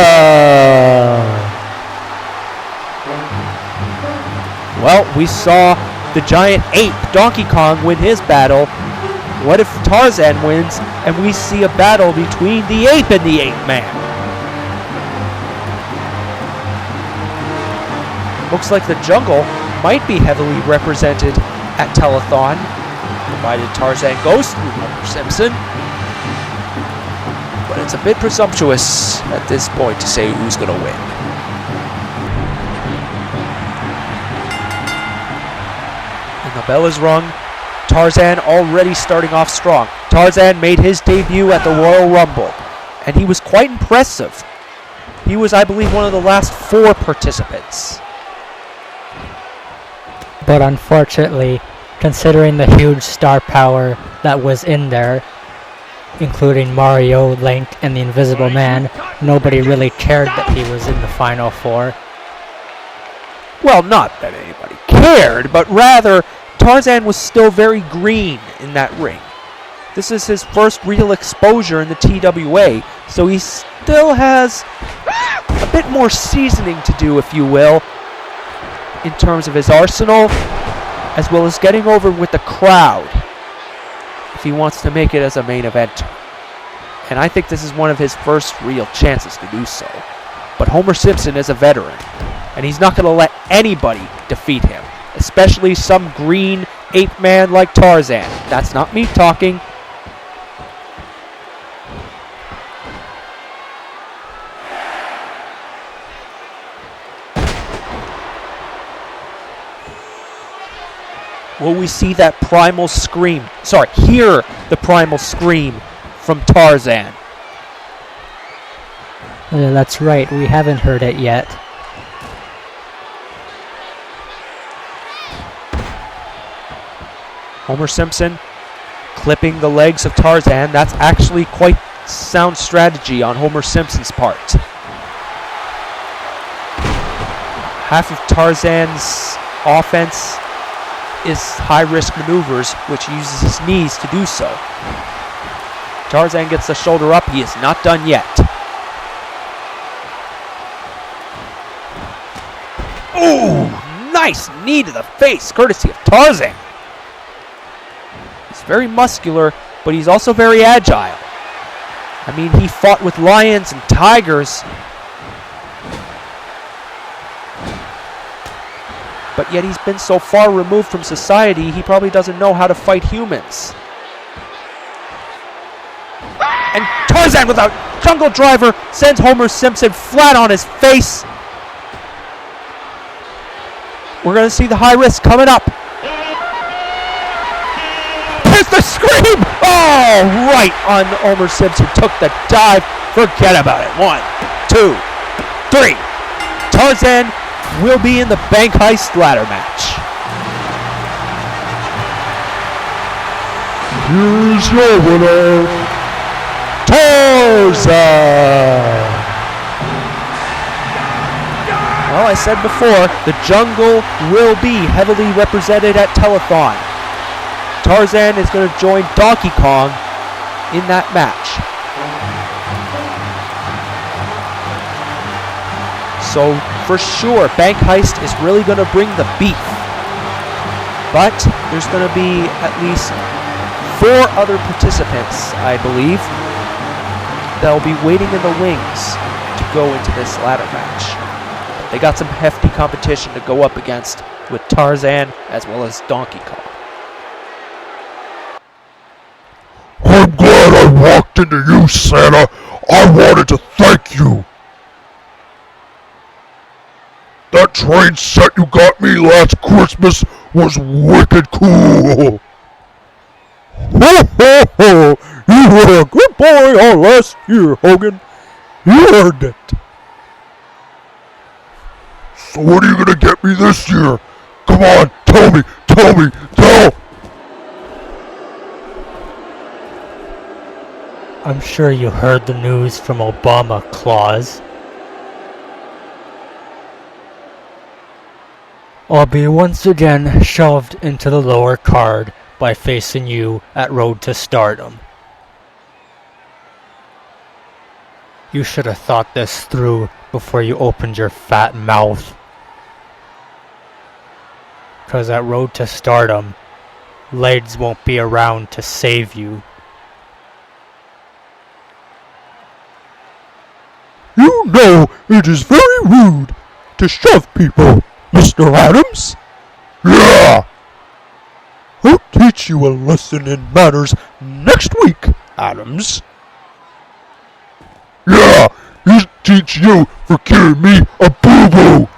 Well, we saw the giant ape, Donkey Kong, win his battle. What if Tarzan wins and we see a battle between the ape and the Ape Man? Looks like the jungle might be heavily represented at Telethon, provided Tarzan goes through Homer Simpson. But it's a bit presumptuous at this point to say who's going to win. And the bell is rung. Tarzan already starting off strong. Tarzan made his debut at the Royal Rumble, and he was quite impressive. He was, I believe, one of the last 4 participants. But unfortunately, considering the huge star power that was in there, including Mario, Link, and the Invisible Man, nobody really cared that he was in the Final 4. Well, not that anybody cared, but rather Tarzan was still very green in that ring. This is his first real exposure in the TWA, so he still has a bit more seasoning to do, if you will, in terms of his arsenal, as well as getting over with the crowd if he wants to make it as a main eventer. And I think this is one of his first real chances to do so. But Homer Simpson is a veteran, and he's not going to let anybody defeat him, especially some green ape man like Tarzan. That's not me talking. Will we see that primal scream? Sorry, hear the primal scream from Tarzan. That's right, we haven't heard it yet. Homer Simpson clipping the legs of Tarzan. That's actually quite sound strategy on Homer Simpson's part. Half of Tarzan's offense is high-risk maneuvers, which uses his knees to do so. Tarzan gets the shoulder up. He is not done yet. Ooh, nice knee to the face, courtesy of Tarzan. He's very muscular, but he's also very agile. I mean, he fought with lions and tigers, but yet he's been so far removed from society, he probably doesn't know how to fight humans. And Tarzan with a jungle driver sends Homer Simpson flat on his face. We're going to see the high risk coming up. Here's the scream! Oh, right on Homer Simpson. Took the dive. Forget about it. 1, 2, 3. Tarzan will be in the Bank Heist ladder match. Here's your winner, Tarzan! Well, I said before, the jungle will be heavily represented at Telethon. Tarzan is going to join Donkey Kong in that match. So, for sure, Bank Heist is really going to bring the beef. But there's going to be at least 4 other participants, I believe, that'll be waiting in the wings to go into this ladder match. They got some hefty competition to go up against with Tarzan as well as Donkey Kong. I'm glad I walked into you, Santa. I wanted to thank you. That train set you got me last Christmas was wicked cool. Ho ho ho! You were a good boy all last year, Hogan. You earned it. So what are you gonna get me this year? Come on, tell me, tell! I'm sure you heard the news from Obama, Claus. I'll be once again shoved into the lower card by facing you at Road to Stardom. You should have thought this through before you opened your fat mouth. 'Cause at Road to Stardom, legs won't be around to save you. You know it is very rude to shove people, Mr. Adams. Yeah! I'll teach you a lesson in manners next week, Adams. Yeah! He'll teach you for killing me a boo-boo!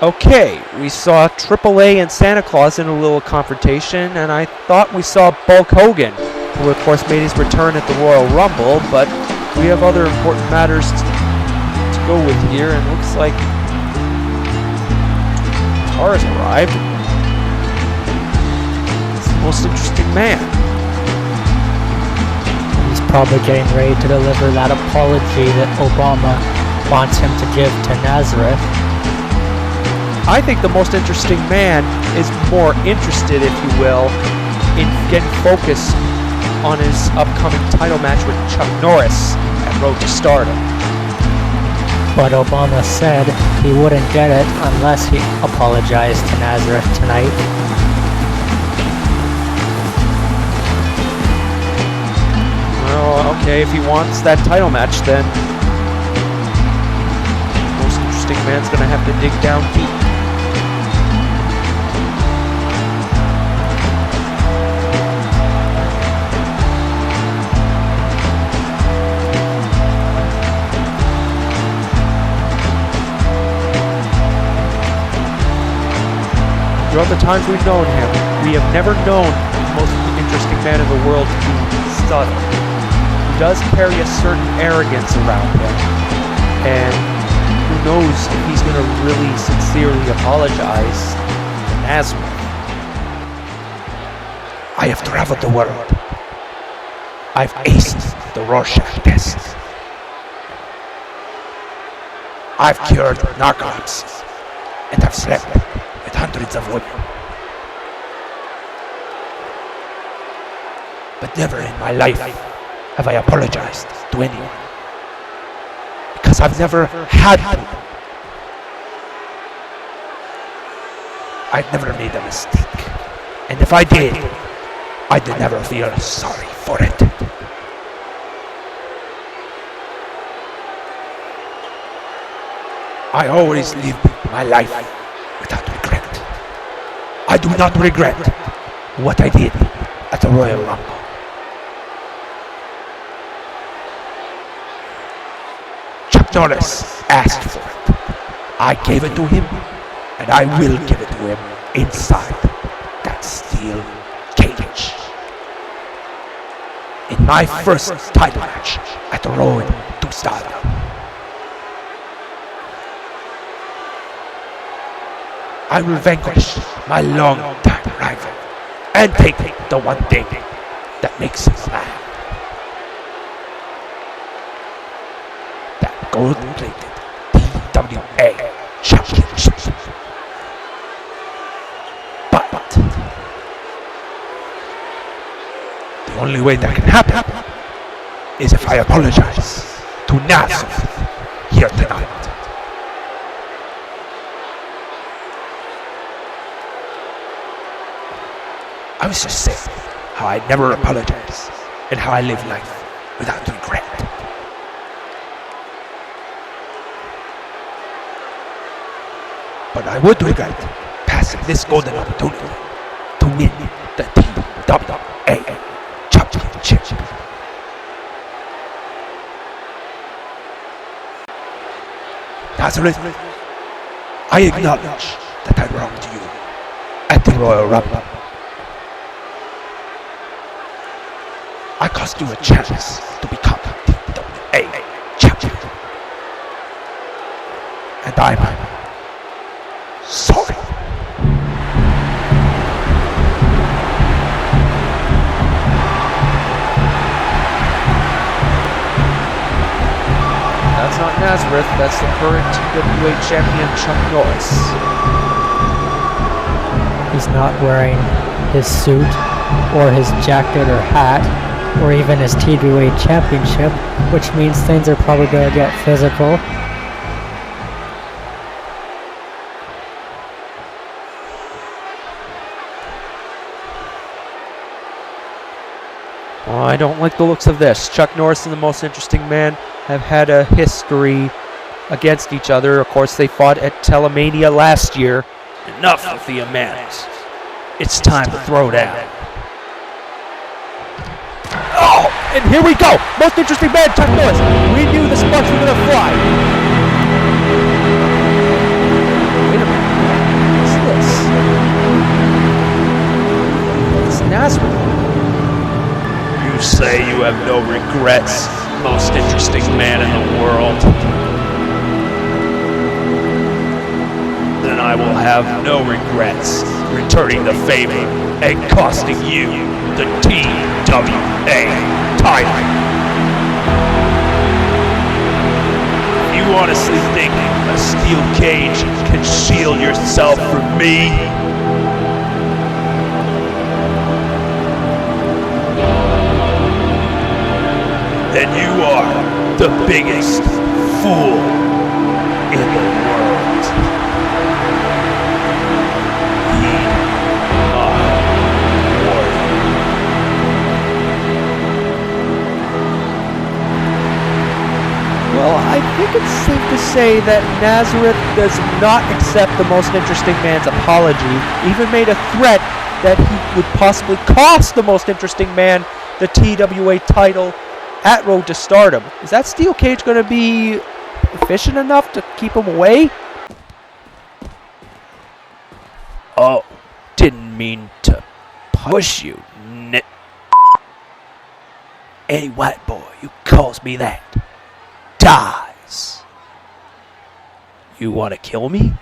Okay, we saw AAA and Santa Claus in a little confrontation, and I thought we saw Bulk Hogan, who of course made his return at the Royal Rumble, but we have other important matters to go with here, and looks like Tar has arrived. It's the most interesting man. He's probably getting ready to deliver that apology that Obama wants him to give to Nazareth. I think the most interesting man is more interested, if you will, in getting focused on his upcoming title match with Chuck Norris at Road to Stardom. But Obama said he wouldn't get it unless he apologized to Nazareth tonight. Well, okay, if he wants that title match, then the most interesting man's gonna have to dig down deep. Throughout the times we've known him, we have never known the most interesting man in the world to be subtle. He does carry a certain arrogance around him, and who knows if he's going to really sincerely apologize to Nazareth. I have traveled the world. I've aced the Rorschach test. I've cured narcotics, and I've slept with hundreds of women. But never in my life have I apologized to anyone. Because I've never had to. I've never made a mistake. And if I did, I'd never feel sorry for it. I always live my life without regret. I do not regret what I did at the Royal Rumble. Chuck Norris asked for it. I gave it to him, and I will give it to him inside that steel cage. In my first title match at the Road to Stardom. I will vanquish my long-time rival and take the one thing that makes him a man. That gold-plated TWA championship. But the only way that can happen is if I apologize to Nazareth here tonight. I was just saying, how I never apologize, and how I live life without regret. But I would regret passing this golden opportunity to win the TWA Championship. Nazareth, I acknowledge that I wronged you at the Royal Rumble. I cost you a chance to become TWA champion. And I'm sorry. That's not Nazareth, that's the current TWA champion, Chuck Norris. He's not wearing his suit, or his jacket or hat, or even his TWA championship, which means things are probably going to get physical. Well, I don't like the looks of this. Chuck Norris and the Most Interesting Man have had a history against each other. Of course, they fought at Telemania last year. Enough of the amends. It's time to throw down. Oh, and here we go. Most Interesting Man, Chuck Norris. We knew the sparks were going to fly. Wait a minute. What's this? It's Nazareth. You say you have no regrets, most interesting man in the world. Then I will have no regrets returning the favor and costing you the TWA title. You honestly think a steel cage can shield yourself from me? Then you are the biggest fool in the world. Heed my warning. Well, I think it's safe to say that Nazareth does not accept the Most Interesting Man's apology, even made a threat that he would possibly cost the Most Interesting Man the TWA title at Road to Stardom. Is that steel cage going to be efficient enough to keep him away? Oh, didn't mean to push you, Any white boy who calls me that dies. You want to kill me?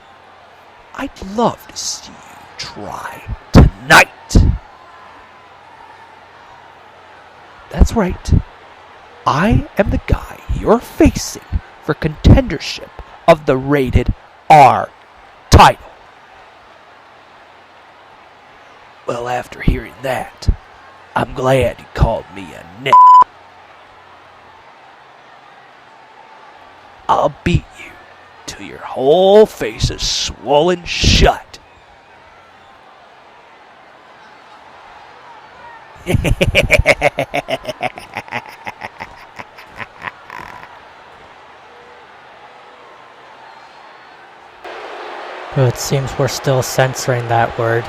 I'd love to see you try tonight. That's right. I am the guy you're facing for contendership of the Rated R title. Well, after hearing that, I'm glad you called me a I'll beat you till your whole face is swollen shut. It seems we're still censoring that word.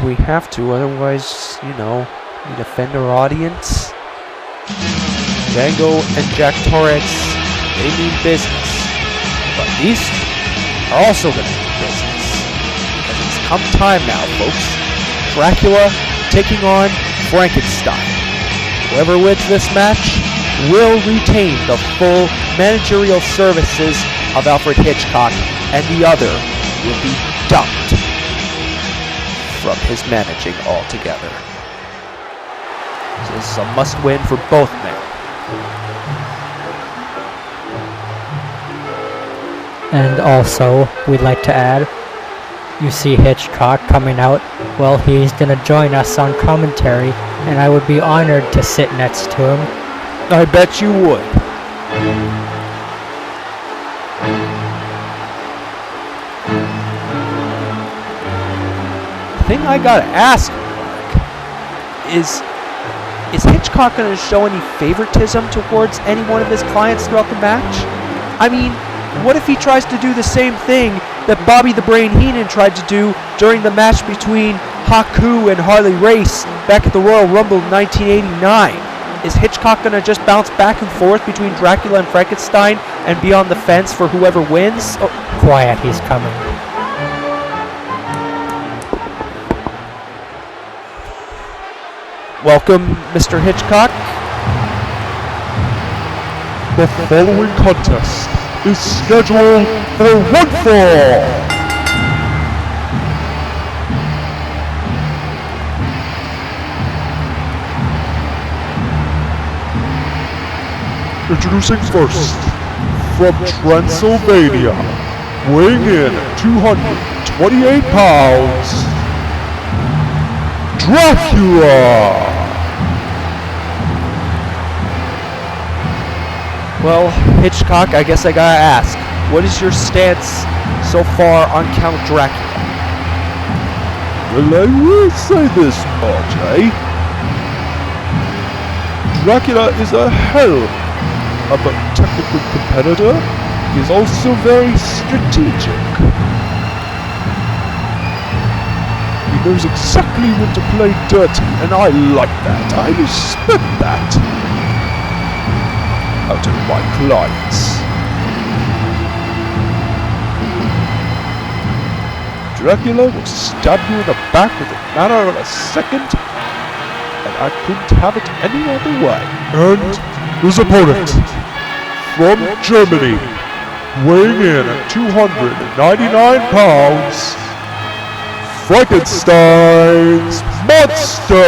We have to, otherwise, we'd offend our audience. Django and Jack Torrance, they mean business. But these two are also going to mean business. Because it's come time now, folks. Dracula taking on Frankenstein. Whoever wins this match will retain the full managerial services of Alfred Hitchcock, and the other will be dumped from his managing altogether. So this is a must-win for both men. And also, we'd like to add, you see Hitchcock coming out, well, he's gonna join us on commentary, and I would be honored to sit next to him. I bet you would. Thing I gotta ask, Mark, Is Hitchcock going to show any favoritism towards any one of his clients throughout the match? I mean, what if he tries to do the same thing that Bobby the Brain Heenan tried to do during the match between Haku and Harley Race back at the Royal Rumble in 1989? Is Hitchcock going to just bounce back and forth between Dracula and Frankenstein and be on the fence for whoever wins? Oh, Quiet, he's coming. welcome, Mr. Hitchcock. The following contest is scheduled for one fall. Introducing first, from Transylvania, weighing in 228 pounds, Dracula! Well, Hitchcock, I guess I gotta ask, what is your stance so far on Count Dracula? Well, I will say this, RJ. Dracula is a hell of a technical competitor. He is also very strategic. He knows exactly when to play dirty, and I like that. I respect that out of my clients. Dracula will stab you in the back within a matter of a second, and I couldn't have it any other way. And his opponent, from Germany, weighing in at 299 pounds, Frankenstein's Monster!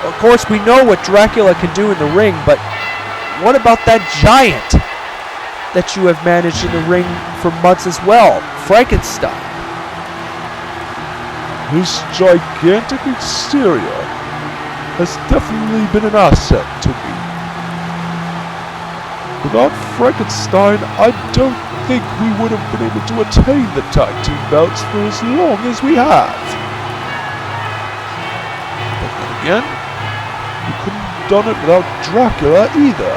Of course, we know what Dracula can do in the ring, but what about that giant that you have managed in the ring for months as well, Frankenstein? His gigantic exterior has definitely been an asset to me. Without Frankenstein, I don't think we would have been able to attain the tag team belts for as long as we have. But then again, we couldn't have done it without Dracula either.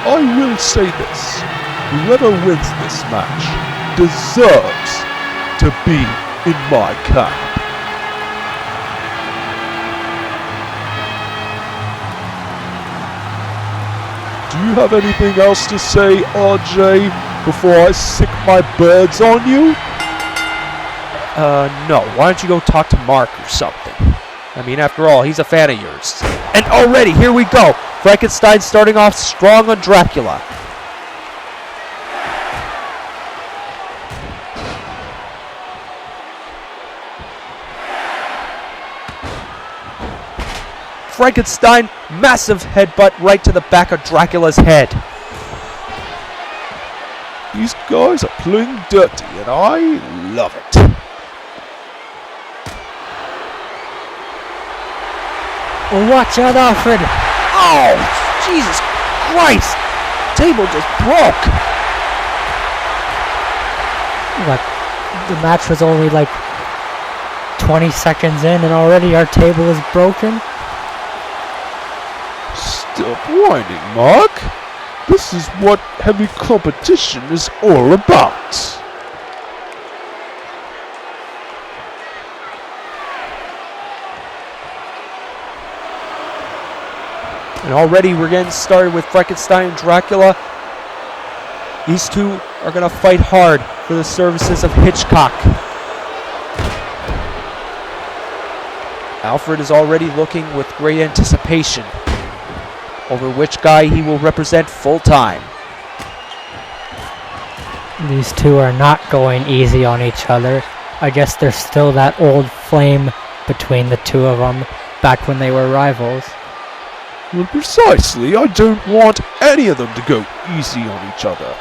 I will say this, whoever wins this match deserves to be in my camp. Do you have anything else to say, RJ, before I sick my birds on you? No. Why don't you go talk to Mark or something? I mean, after all, he's a fan of yours. And already, here we go. Frankenstein starting off strong on Dracula. Frankenstein, massive headbutt right to the back of Dracula's head. These guys are playing dirty, and I love it. Watch out, Alfred! Oh, Jesus Christ! Table just broke. What? The match was only like 20 seconds in and already our table is broken? Stop whining, Mark. This is what heavy competition is all about. And already we're getting started with Frankenstein and Dracula. These two are going to fight hard for the services of Hitchcock. Alfred is already looking with great anticipation over which guy he will represent full time. These two are not going easy on each other. I guess there's still that old flame between the two of them back when they were rivals. Well, precisely, I don't want any of them to go easy on each other.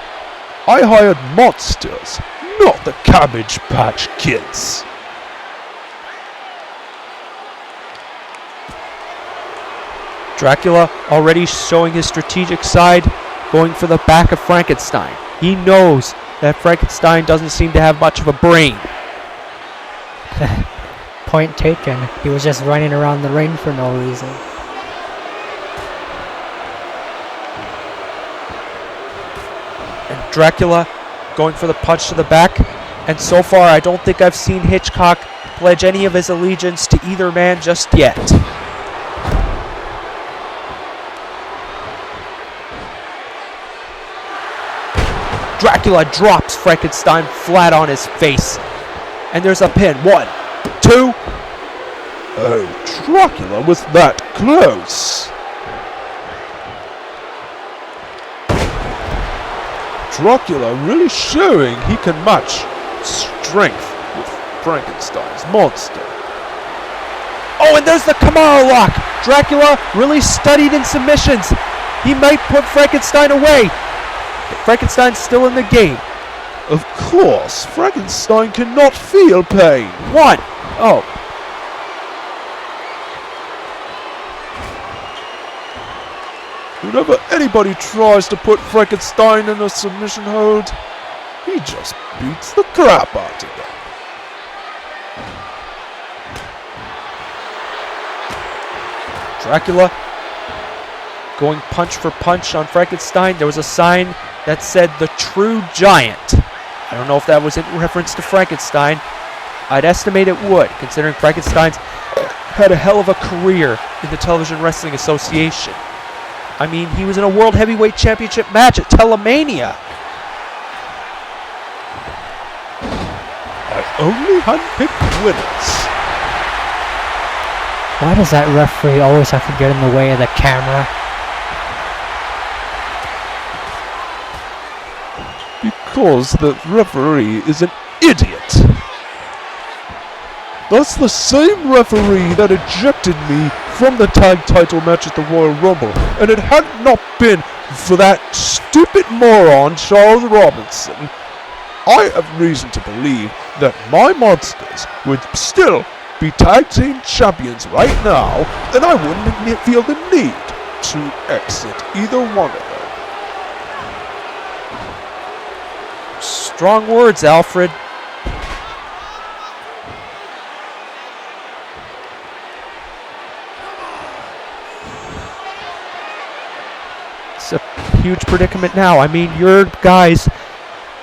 I hired monsters, not the Cabbage Patch Kids. Dracula already showing his strategic side, going for the back of Frankenstein. He knows that Frankenstein doesn't seem to have much of a brain. Point taken. He was just running around the ring for no reason. And Dracula going for the punch to the back. And so far, I don't think I've seen Hitchcock pledge any of his allegiance to either man just yet. Dracula drops Frankenstein flat on his face. And there's a pin. 1, 2. Oh, Dracula was that close. Dracula really showing he can match strength with Frankenstein's monster. Oh, and there's the Kamara lock. Dracula really studied in submissions. He might put Frankenstein away. But Frankenstein's still in the game. Of course, Frankenstein cannot feel pain. 1. Oh. Whenever anybody tries to put Frankenstein in a submission hold, he just beats the crap out of them. Dracula going punch for punch on Frankenstein. There was a sign that said the true giant. I don't know if that was in reference to Frankenstein. I'd estimate it would, considering Frankenstein's had a hell of a career in the Television Wrestling Association. I mean, he was in a World Heavyweight Championship match at Telemania. I only handpicked winners. Why does that referee always have to get in the way of the camera? Because the referee is an idiot. That's the same referee that ejected me from the tag title match at the Royal Rumble, and it had not been for that stupid moron Charles Robinson, I have reason to believe that my monsters would still be tag team champions right now, and I wouldn't feel the need to exit either one of them. Strong words, Alfred. It's a huge predicament now. I mean, your guys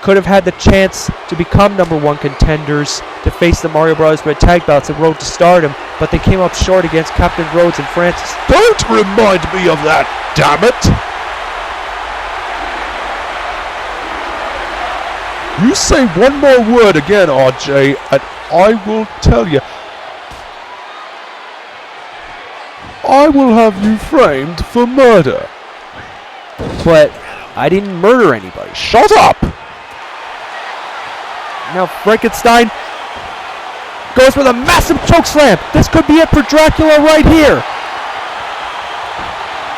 could have had the chance to become #1 contenders to face the Mario Bros. Red Tag Belts at Road to Stardom, but they came up short against Captain Rhodes and Francis. Don't remind me of that, damn it! You say one more word again, RJ, and I will tell you. I will have you framed for murder. But I didn't murder anybody. Shut up! Now Frankenstein goes with a massive chokeslam. This could be it for Dracula right here.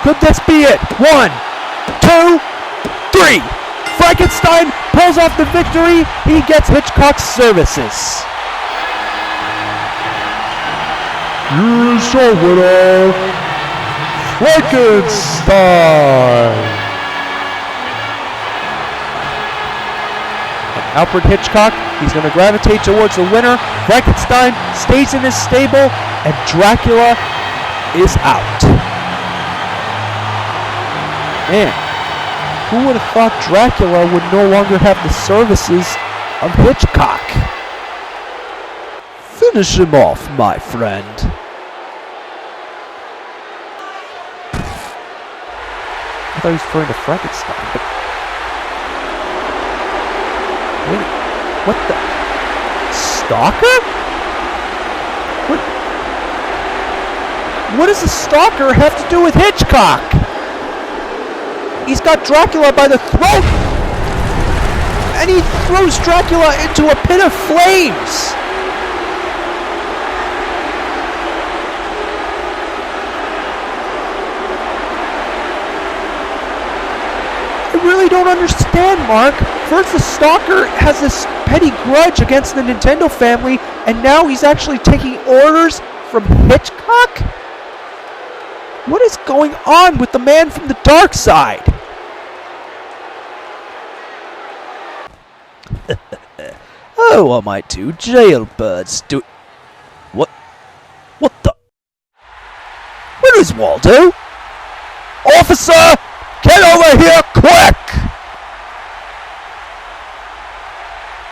Could this be it? 1, 2, 3. Frankenstein pulls off the victory. He gets Hitchcock's services. Here's your winner, Frankenstein! Alfred Hitchcock, he's going to gravitate towards the winner. Frankenstein stays in his stable, and Dracula is out. Man, who would have thought Dracula would no longer have the services of Hitchcock? Finish him off, my friend. I thought he was referring to Frankenstein, but wait, what the? Stalker? What does the Stalker have to do with Hitchcock? He's got Dracula by the throat, and he throws Dracula into a pit of flames. I really don't understand, Mark. First, the Stalker has this petty grudge against the Nintendo family, and now he's actually taking orders from Hitchcock? What is going on with the man from the dark side? Oh, what my two jailbirds do? What the? Where is Waldo? Officer! Get over here quick!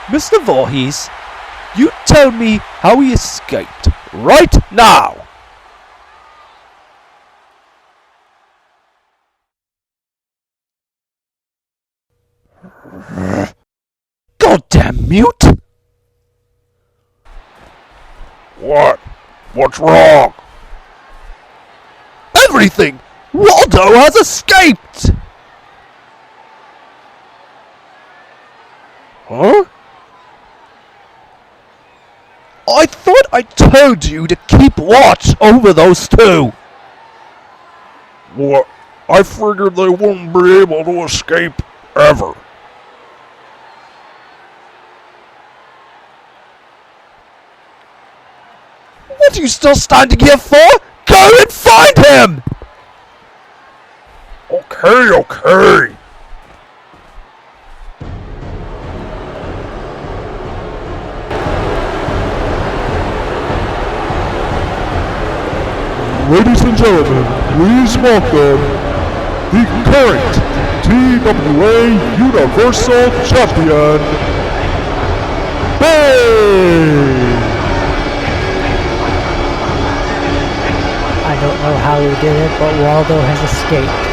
Mr. Voorhees, you tell me how he escaped right now! Goddamn mute! What? What's wrong? Everything! Waldo has escaped! Huh? I thought I told you to keep watch over those two! What? I figured they wouldn't be able to escape ever. What are you still standing here for? Go and find him! Okay. Ladies and gentlemen, please welcome the current TWA Universal Champion, Bane! I don't know how he did it, but Waldo has escaped.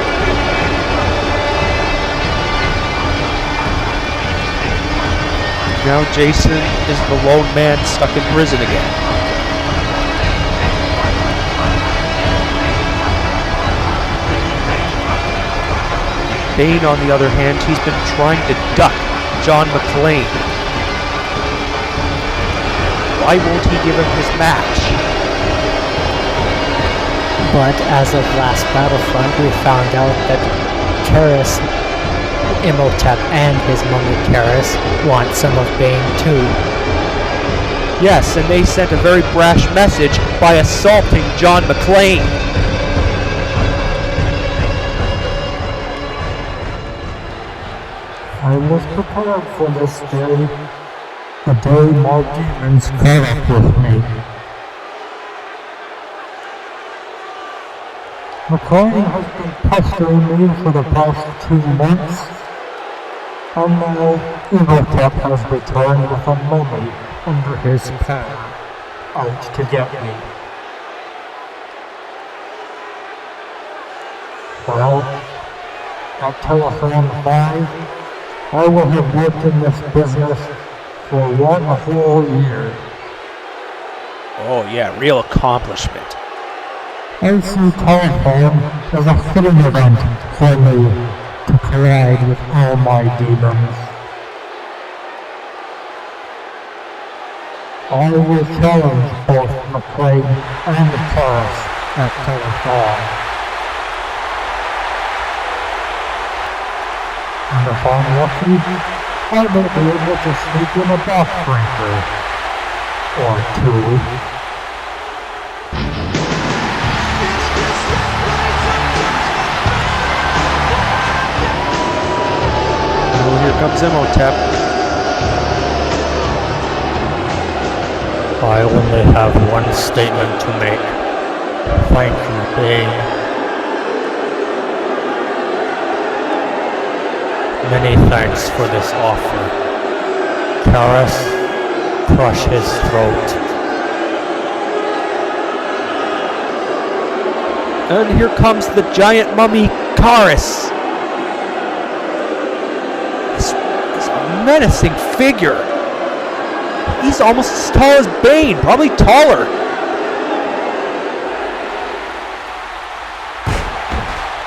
Now Jason is the lone man stuck in prison again. Bane, on the other hand, he's been trying to duck John McClane. Why won't he give him his match? But as of last Battlefront, we found out that Karis, Imhotep, and his mummy Karis want some of Bane too. Yes, and they sent a very brash message by assaulting John McClane. I was prepared for this day, the day more demons caught up with me. McClane has been pestering me for the past 2 months, and now Imhotep has returned with a mummy under his pen, out to get me. Well, at Telethon 5, I will have worked in this business for 1 whole year. Oh yeah, real accomplishment. I see Telethon as a fitting event for me to collide with all my demons. I will challenge both McClane and Karis at Telethon. And if I'm lucky, I may be able to sneak in a backbreaker or 2. Oh, here comes Imhotep. I only have one statement to make. Thank you, Bane. Many thanks for this offer. Karis, crush his throat. And here comes the giant mummy, Karis. This is a menacing figure. He's almost as tall as Bane, probably taller.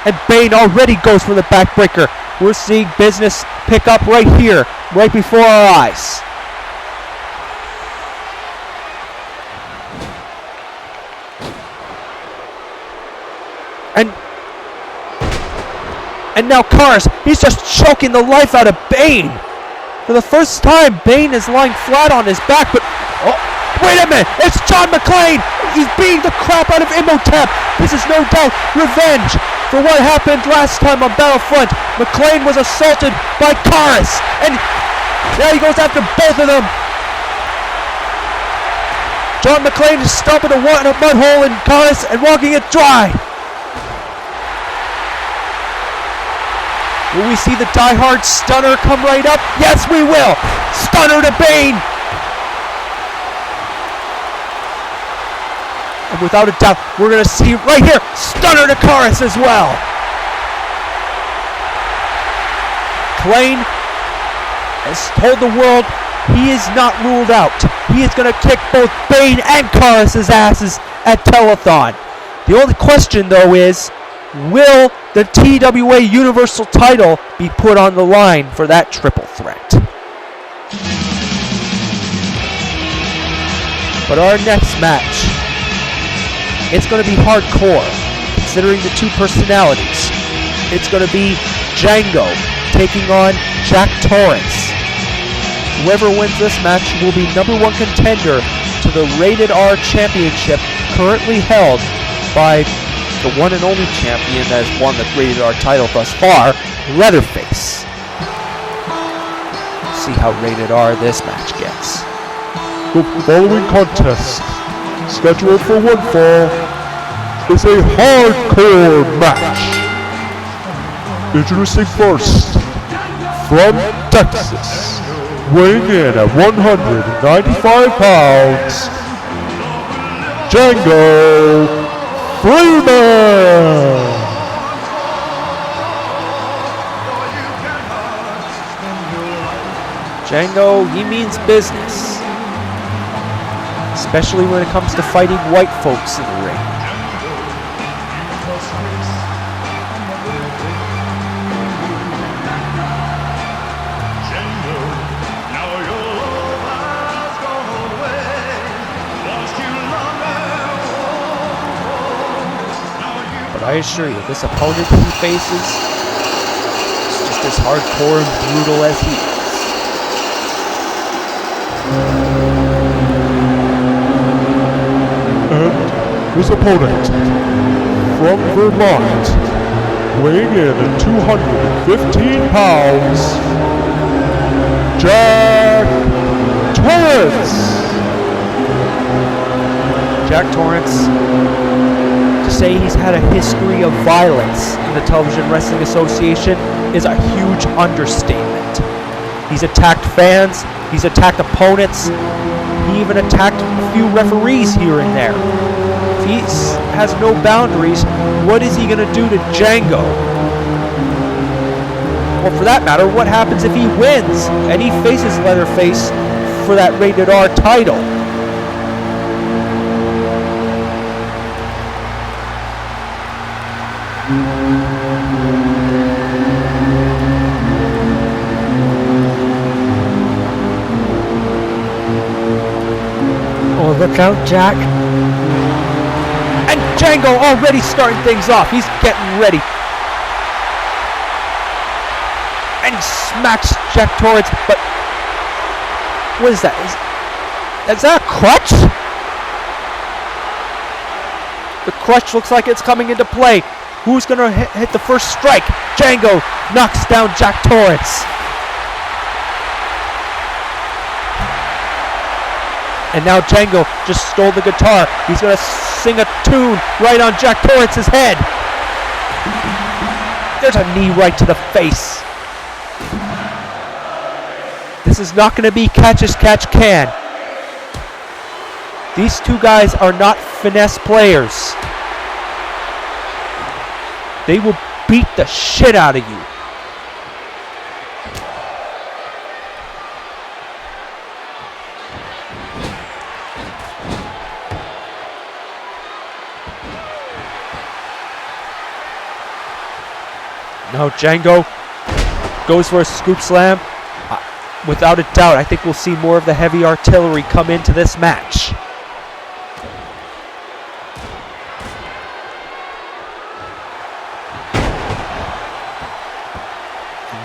And Bane already goes for the backbreaker. We're seeing business pick up right here, right before our eyes. And now Karis, he's just choking the life out of Bane. For the first time, Bane is lying flat on his back, but... Oh, Wait a minute! It's John McClane! He's beating the crap out of Imhotep! This is no doubt revenge for what happened last time on Battlefront. McClane was assaulted by Karis, and now he goes after both of them. John McClane is stomping a mud hole in Karis and walking it dry. Will we see the die-hard stunner come right up? Yes, we will! Stunner to Bane! And without a doubt, we're going to see right here, stunner to Karis as well! Klein has told the world he is not ruled out. He is going to kick both Bane and Karis' asses at Telethon. The only question, though, is, will the TWA Universal title be put on the line for that triple threat? But our next match, it's going to be hardcore, considering the two personalities. It's going to be Django taking on Jack Torrance. Whoever wins this match will be #1 contender to the Rated R Championship, currently held by the one and only champion that has won the Rated R title thus far, Leatherface. See how Rated R this match gets. The following contest, scheduled for one fall, is a hardcore match. Introducing first, from Texas, weighing in at 195 pounds, Django Freeman! Django, he means business. Especially when it comes to fighting white folks in the ring. But I assure you, this opponent he faces is just as hardcore and brutal as he is. And his opponent, from Vermont, weighing in at 215 pounds, Jack Torrance! Jack Torrance, to say he's had a history of violence in the Television Wrestling Association is a huge understatement. He's attacked fans, he's attacked opponents, he even attacked a few referees here and there. If he has no boundaries, what is he going to do to Django? Or for that matter, what happens if he wins and he faces Leatherface for that Rated R title? Oh, look out, Jack. And Django already starting things off. He's getting ready. And he smacks Jack Torrance, but what is that? Is that a crutch? The crutch looks like it's coming into play. Who's going to hit the first strike? Django knocks down Jack Torrance. And now Django just stole the guitar. He's going to sing a tune right on Jack Torrance's head. There's a knee right to the face. This is not going to be catch as catch can. These two guys are not finesse players. They will beat the shit out of you. Now Django goes for a scoop slam. Without a doubt, I think we'll see more of the heavy artillery come into this match.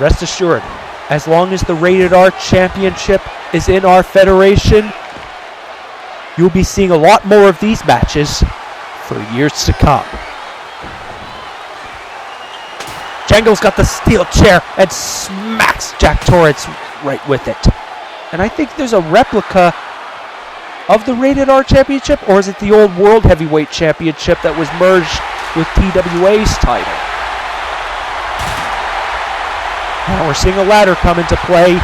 Rest assured, as long as the Rated R Championship is in our federation, you'll be seeing a lot more of these matches for years to come. Django's got the steel chair and smacks Jack Torrance right with it. And I think there's a replica of the Rated R Championship, or is it the old World Heavyweight Championship that was merged with TWA's title? Now we're seeing a ladder come into play.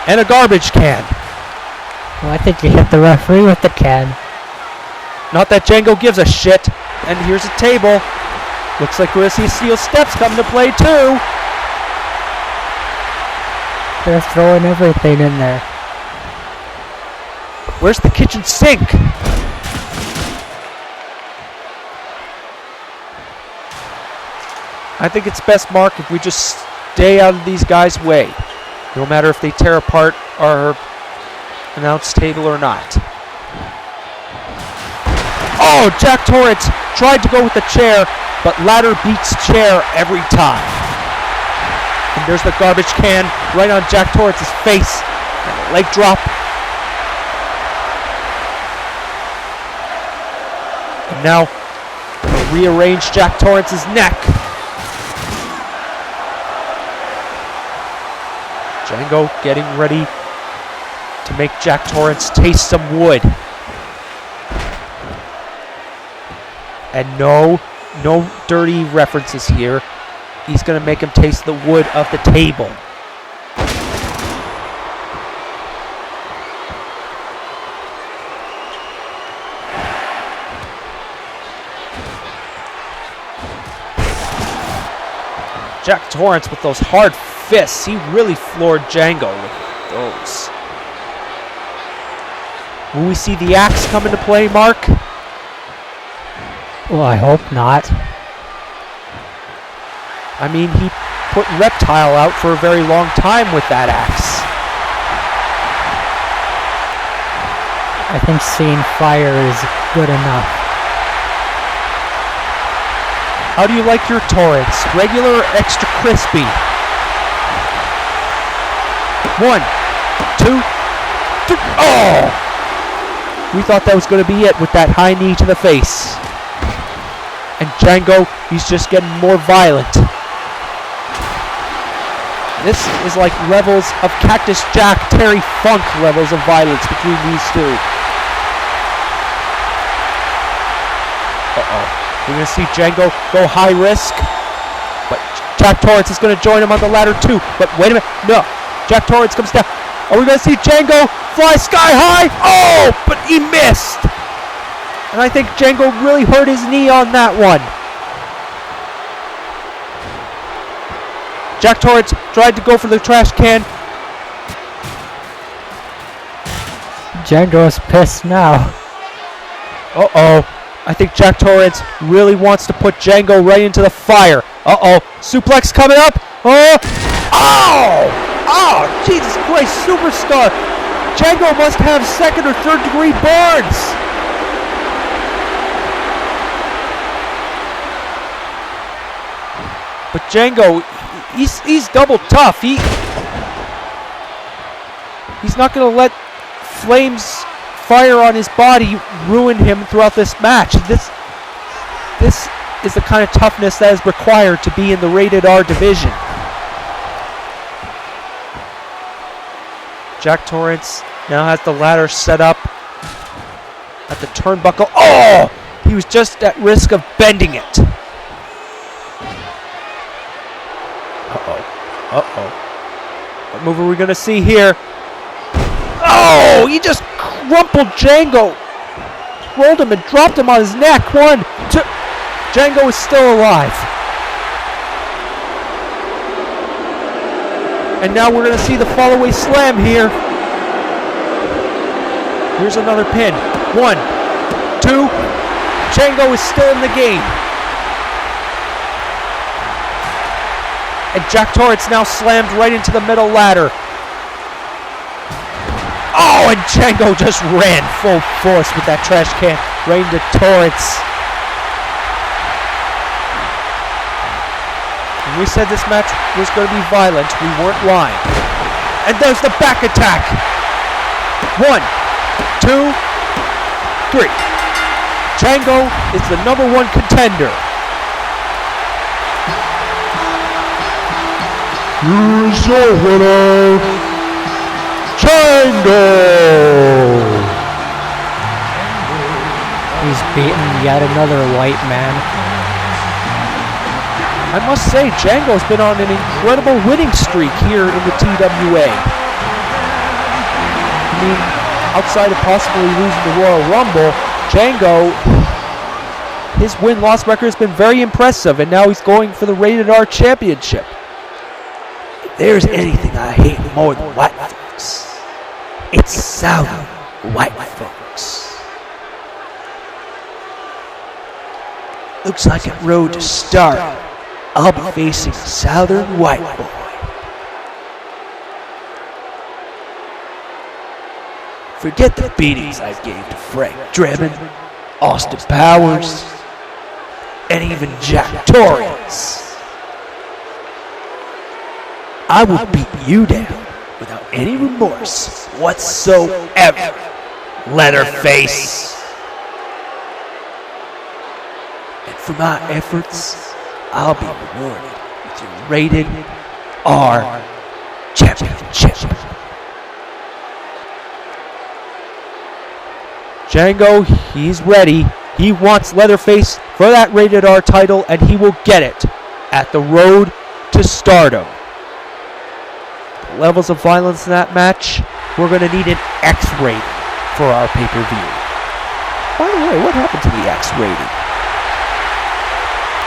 And a garbage can. Well, I think you hit the referee with the can. Not that Django gives a shit. And here's a table. Looks like we're going to see steel steps come into play too. They're throwing everything in there. Where's the kitchen sink? I think it's best, Mark, if we just stay out of these guys' way. No matter if they tear apart our announce table or not. Oh, Jack Torrance tried to go with the chair, but ladder beats chair every time. And there's the garbage can right on Jack Torrance's face. And a leg drop. And now, we'll rearrange Jack Torrance's neck. Django getting ready to make Jack Torrance taste some wood. And no dirty references here. He's going to make him taste the wood of the table. Jack Torrance with those hard fists. He really floored Django with those. Will we see the axe come into play, Mark? Well, I hope not. I mean, he put Reptile out for a very long time with that axe. I think seeing fire is good enough. How do you like your Torrance? Regular or extra crispy? 1, 2, 3. Oh! We thought that was going to be it with that high knee to the face. And Django, he's just getting more violent. This is like levels of Cactus Jack, Terry Funk levels of violence between these two. Uh-oh. We're going to see Django go high risk. But Jack Torrance is going to join him on the ladder too. But wait a minute. No. Jack Torrance comes down. Are we going to see Django fly sky high? Oh, but he missed. And I think Django really hurt his knee on that one. Jack Torrance tried to go for the trash can. Django is pissed now. Uh-oh. I think Jack Torrance really wants to put Django right into the fire. Uh-oh. Suplex coming up. Oh! Oh! Oh! Jesus Christ, superstar. Django must have second or third degree burns. But Django, he's double tough. He's not going to let flames fire on his body ruin him throughout this match. This is the kind of toughness that is required to be in the Rated R division. Jack Torrance now has the ladder set up at the turnbuckle. Oh! He was just at risk of bending it. Uh-oh. Uh-oh. What move are we going to see here? Oh! He just crumpled Django. Rolled him and dropped him on his neck. 1, 2. Django is still alive. And now we're going to see the fall-away slam here. Here's another pin. 1, 2. Django is still in the game. And Jack Torrance now slammed right into the middle ladder. Oh, and Django just ran full force with that trash can right into Torrance. When we said this match was going to be violent, we weren't lying. And there's the back attack. 1, 2, 3. Django is the #1 contender. Here's your winner, Django! He's beaten yet another white man. I must say, Django's been on an incredible winning streak here in the TWA. I mean, outside of possibly losing the Royal Rumble, Django, his win-loss record has been very impressive, and now he's going for the Rated R Championship. If there's anything I hate more than white folks, it's Southern white folks. Looks like at Road to Stardom, I'll be facing a Southern white boy. Forget the beatings I gave to Frank Drebin, Austin Powers, and even Jack Torrance. I will beat you down without any remorse whatsoever, Leatherface. And for my efforts, I'll be rewarded with your Rated R Championship. Django, he's ready. He wants Leatherface for that Rated R title, and he will get it at the Road to Stardom. The levels of violence in that match, we're going to need an X rating for our pay-per-view. By the way, what happened to the X rating?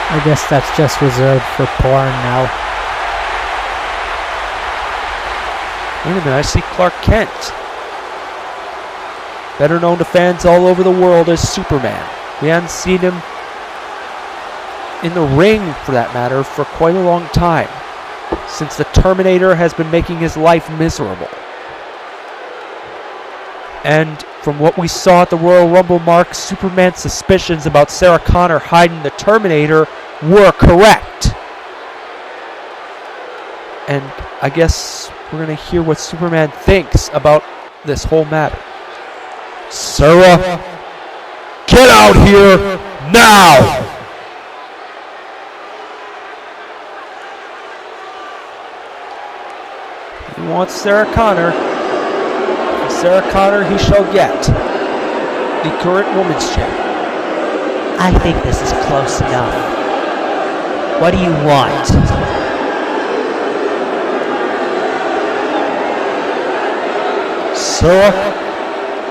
I guess that's just reserved for porn now. Wait a minute, I see Clark Kent, better known to fans all over the world as Superman. We haven't seen him in the ring, for that matter, for quite a long time, since the Terminator has been making his life miserable. And from what we saw at the Royal Rumble, Mark, Superman's suspicions about Sarah Connor hiding the Terminator were correct. And I guess we're going to hear what Superman thinks about this whole matter. Sarah, get out here now! He wants Sarah Connor. And Sarah Connor he shall get. The current women's champion. I think this is close enough. What do you want? Sarah,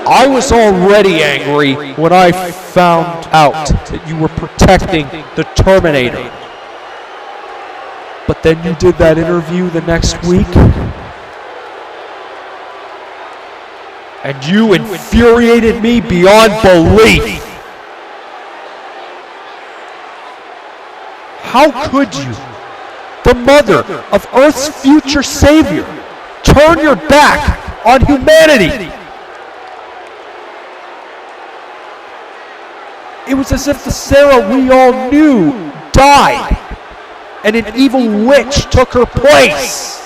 I was already angry when I found out that you were protecting the Terminator. But then you did that interview the next week, and you infuriated me beyond belief. How could you, the mother of Earth's future savior, turn your back on humanity? it was as if the Sarah we all knew died, and an evil witch took her place.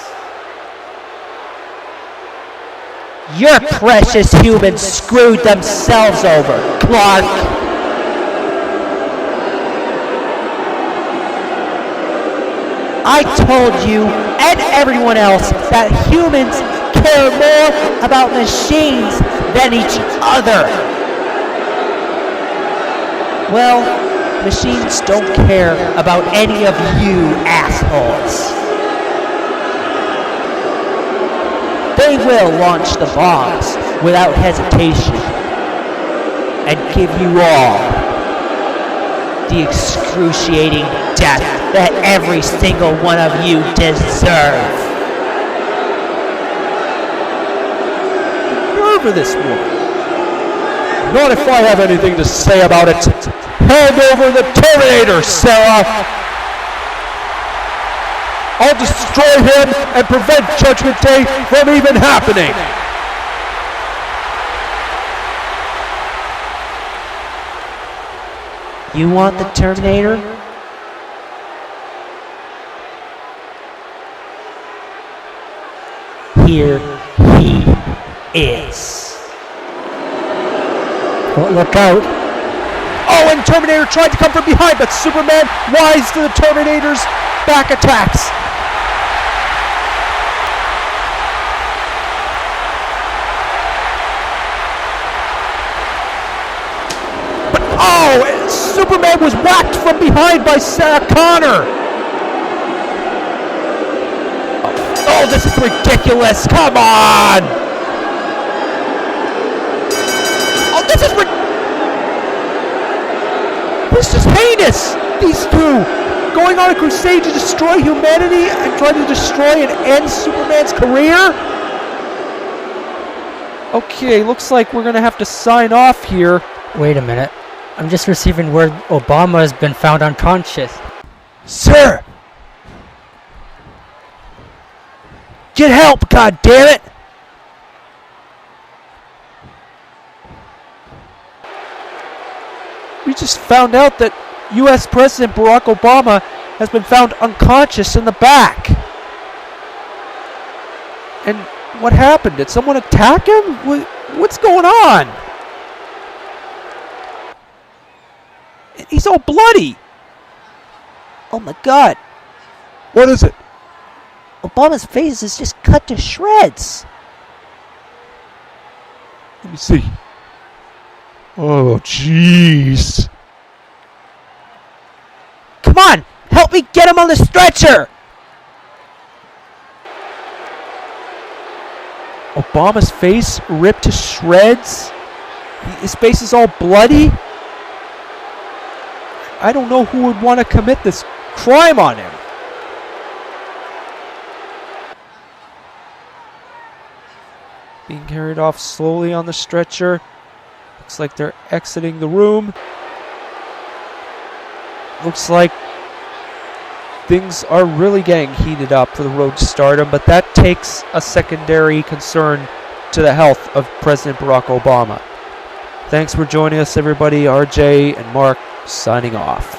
Your precious humans screwed themselves over, Clark. I told you and everyone else that humans care more about machines than each other. Well, machines don't care about any of you assholes. They will launch the bombs without hesitation and give you all the excruciating death that every single one of you deserve. Nerve of this woman. Not if I have anything to say about it. Hand over the Terminator, Sarah! I'll destroy him and prevent Judgment Day from even happening! You want the Terminator? Here he is. Oh, look out. Oh, and Terminator tried to come from behind, but Superman, wise to the Terminator's back attacks. But, oh, Superman was whacked from behind by Sarah Connor. Oh, this is ridiculous. Come on. Oh, this is ridiculous. This is heinous! These two going on a crusade to destroy humanity and trying to destroy and end Superman's career? Okay, looks like we're gonna have to sign off here. Wait a minute. I'm just receiving word Obama has been found unconscious. Sir! Get help, goddammit! We just found out that U.S. President Barack Obama has been found unconscious in the back. And what happened? Did someone attack him? What's going on? He's all bloody. Oh my god. What is it? Obama's face is just cut to shreds. Let me see. Oh, jeez. Come on, help me get him on the stretcher. Obama's face ripped to shreds? His face is all bloody? I don't know who would want to commit this crime on him. Being carried off slowly on the stretcher. Looks like they're exiting the room. Looks like things are really getting heated up for the road to stardom, but that takes a secondary concern to the health of President Barack Obama. Thanks for joining us, everybody. RJ and Mark signing off.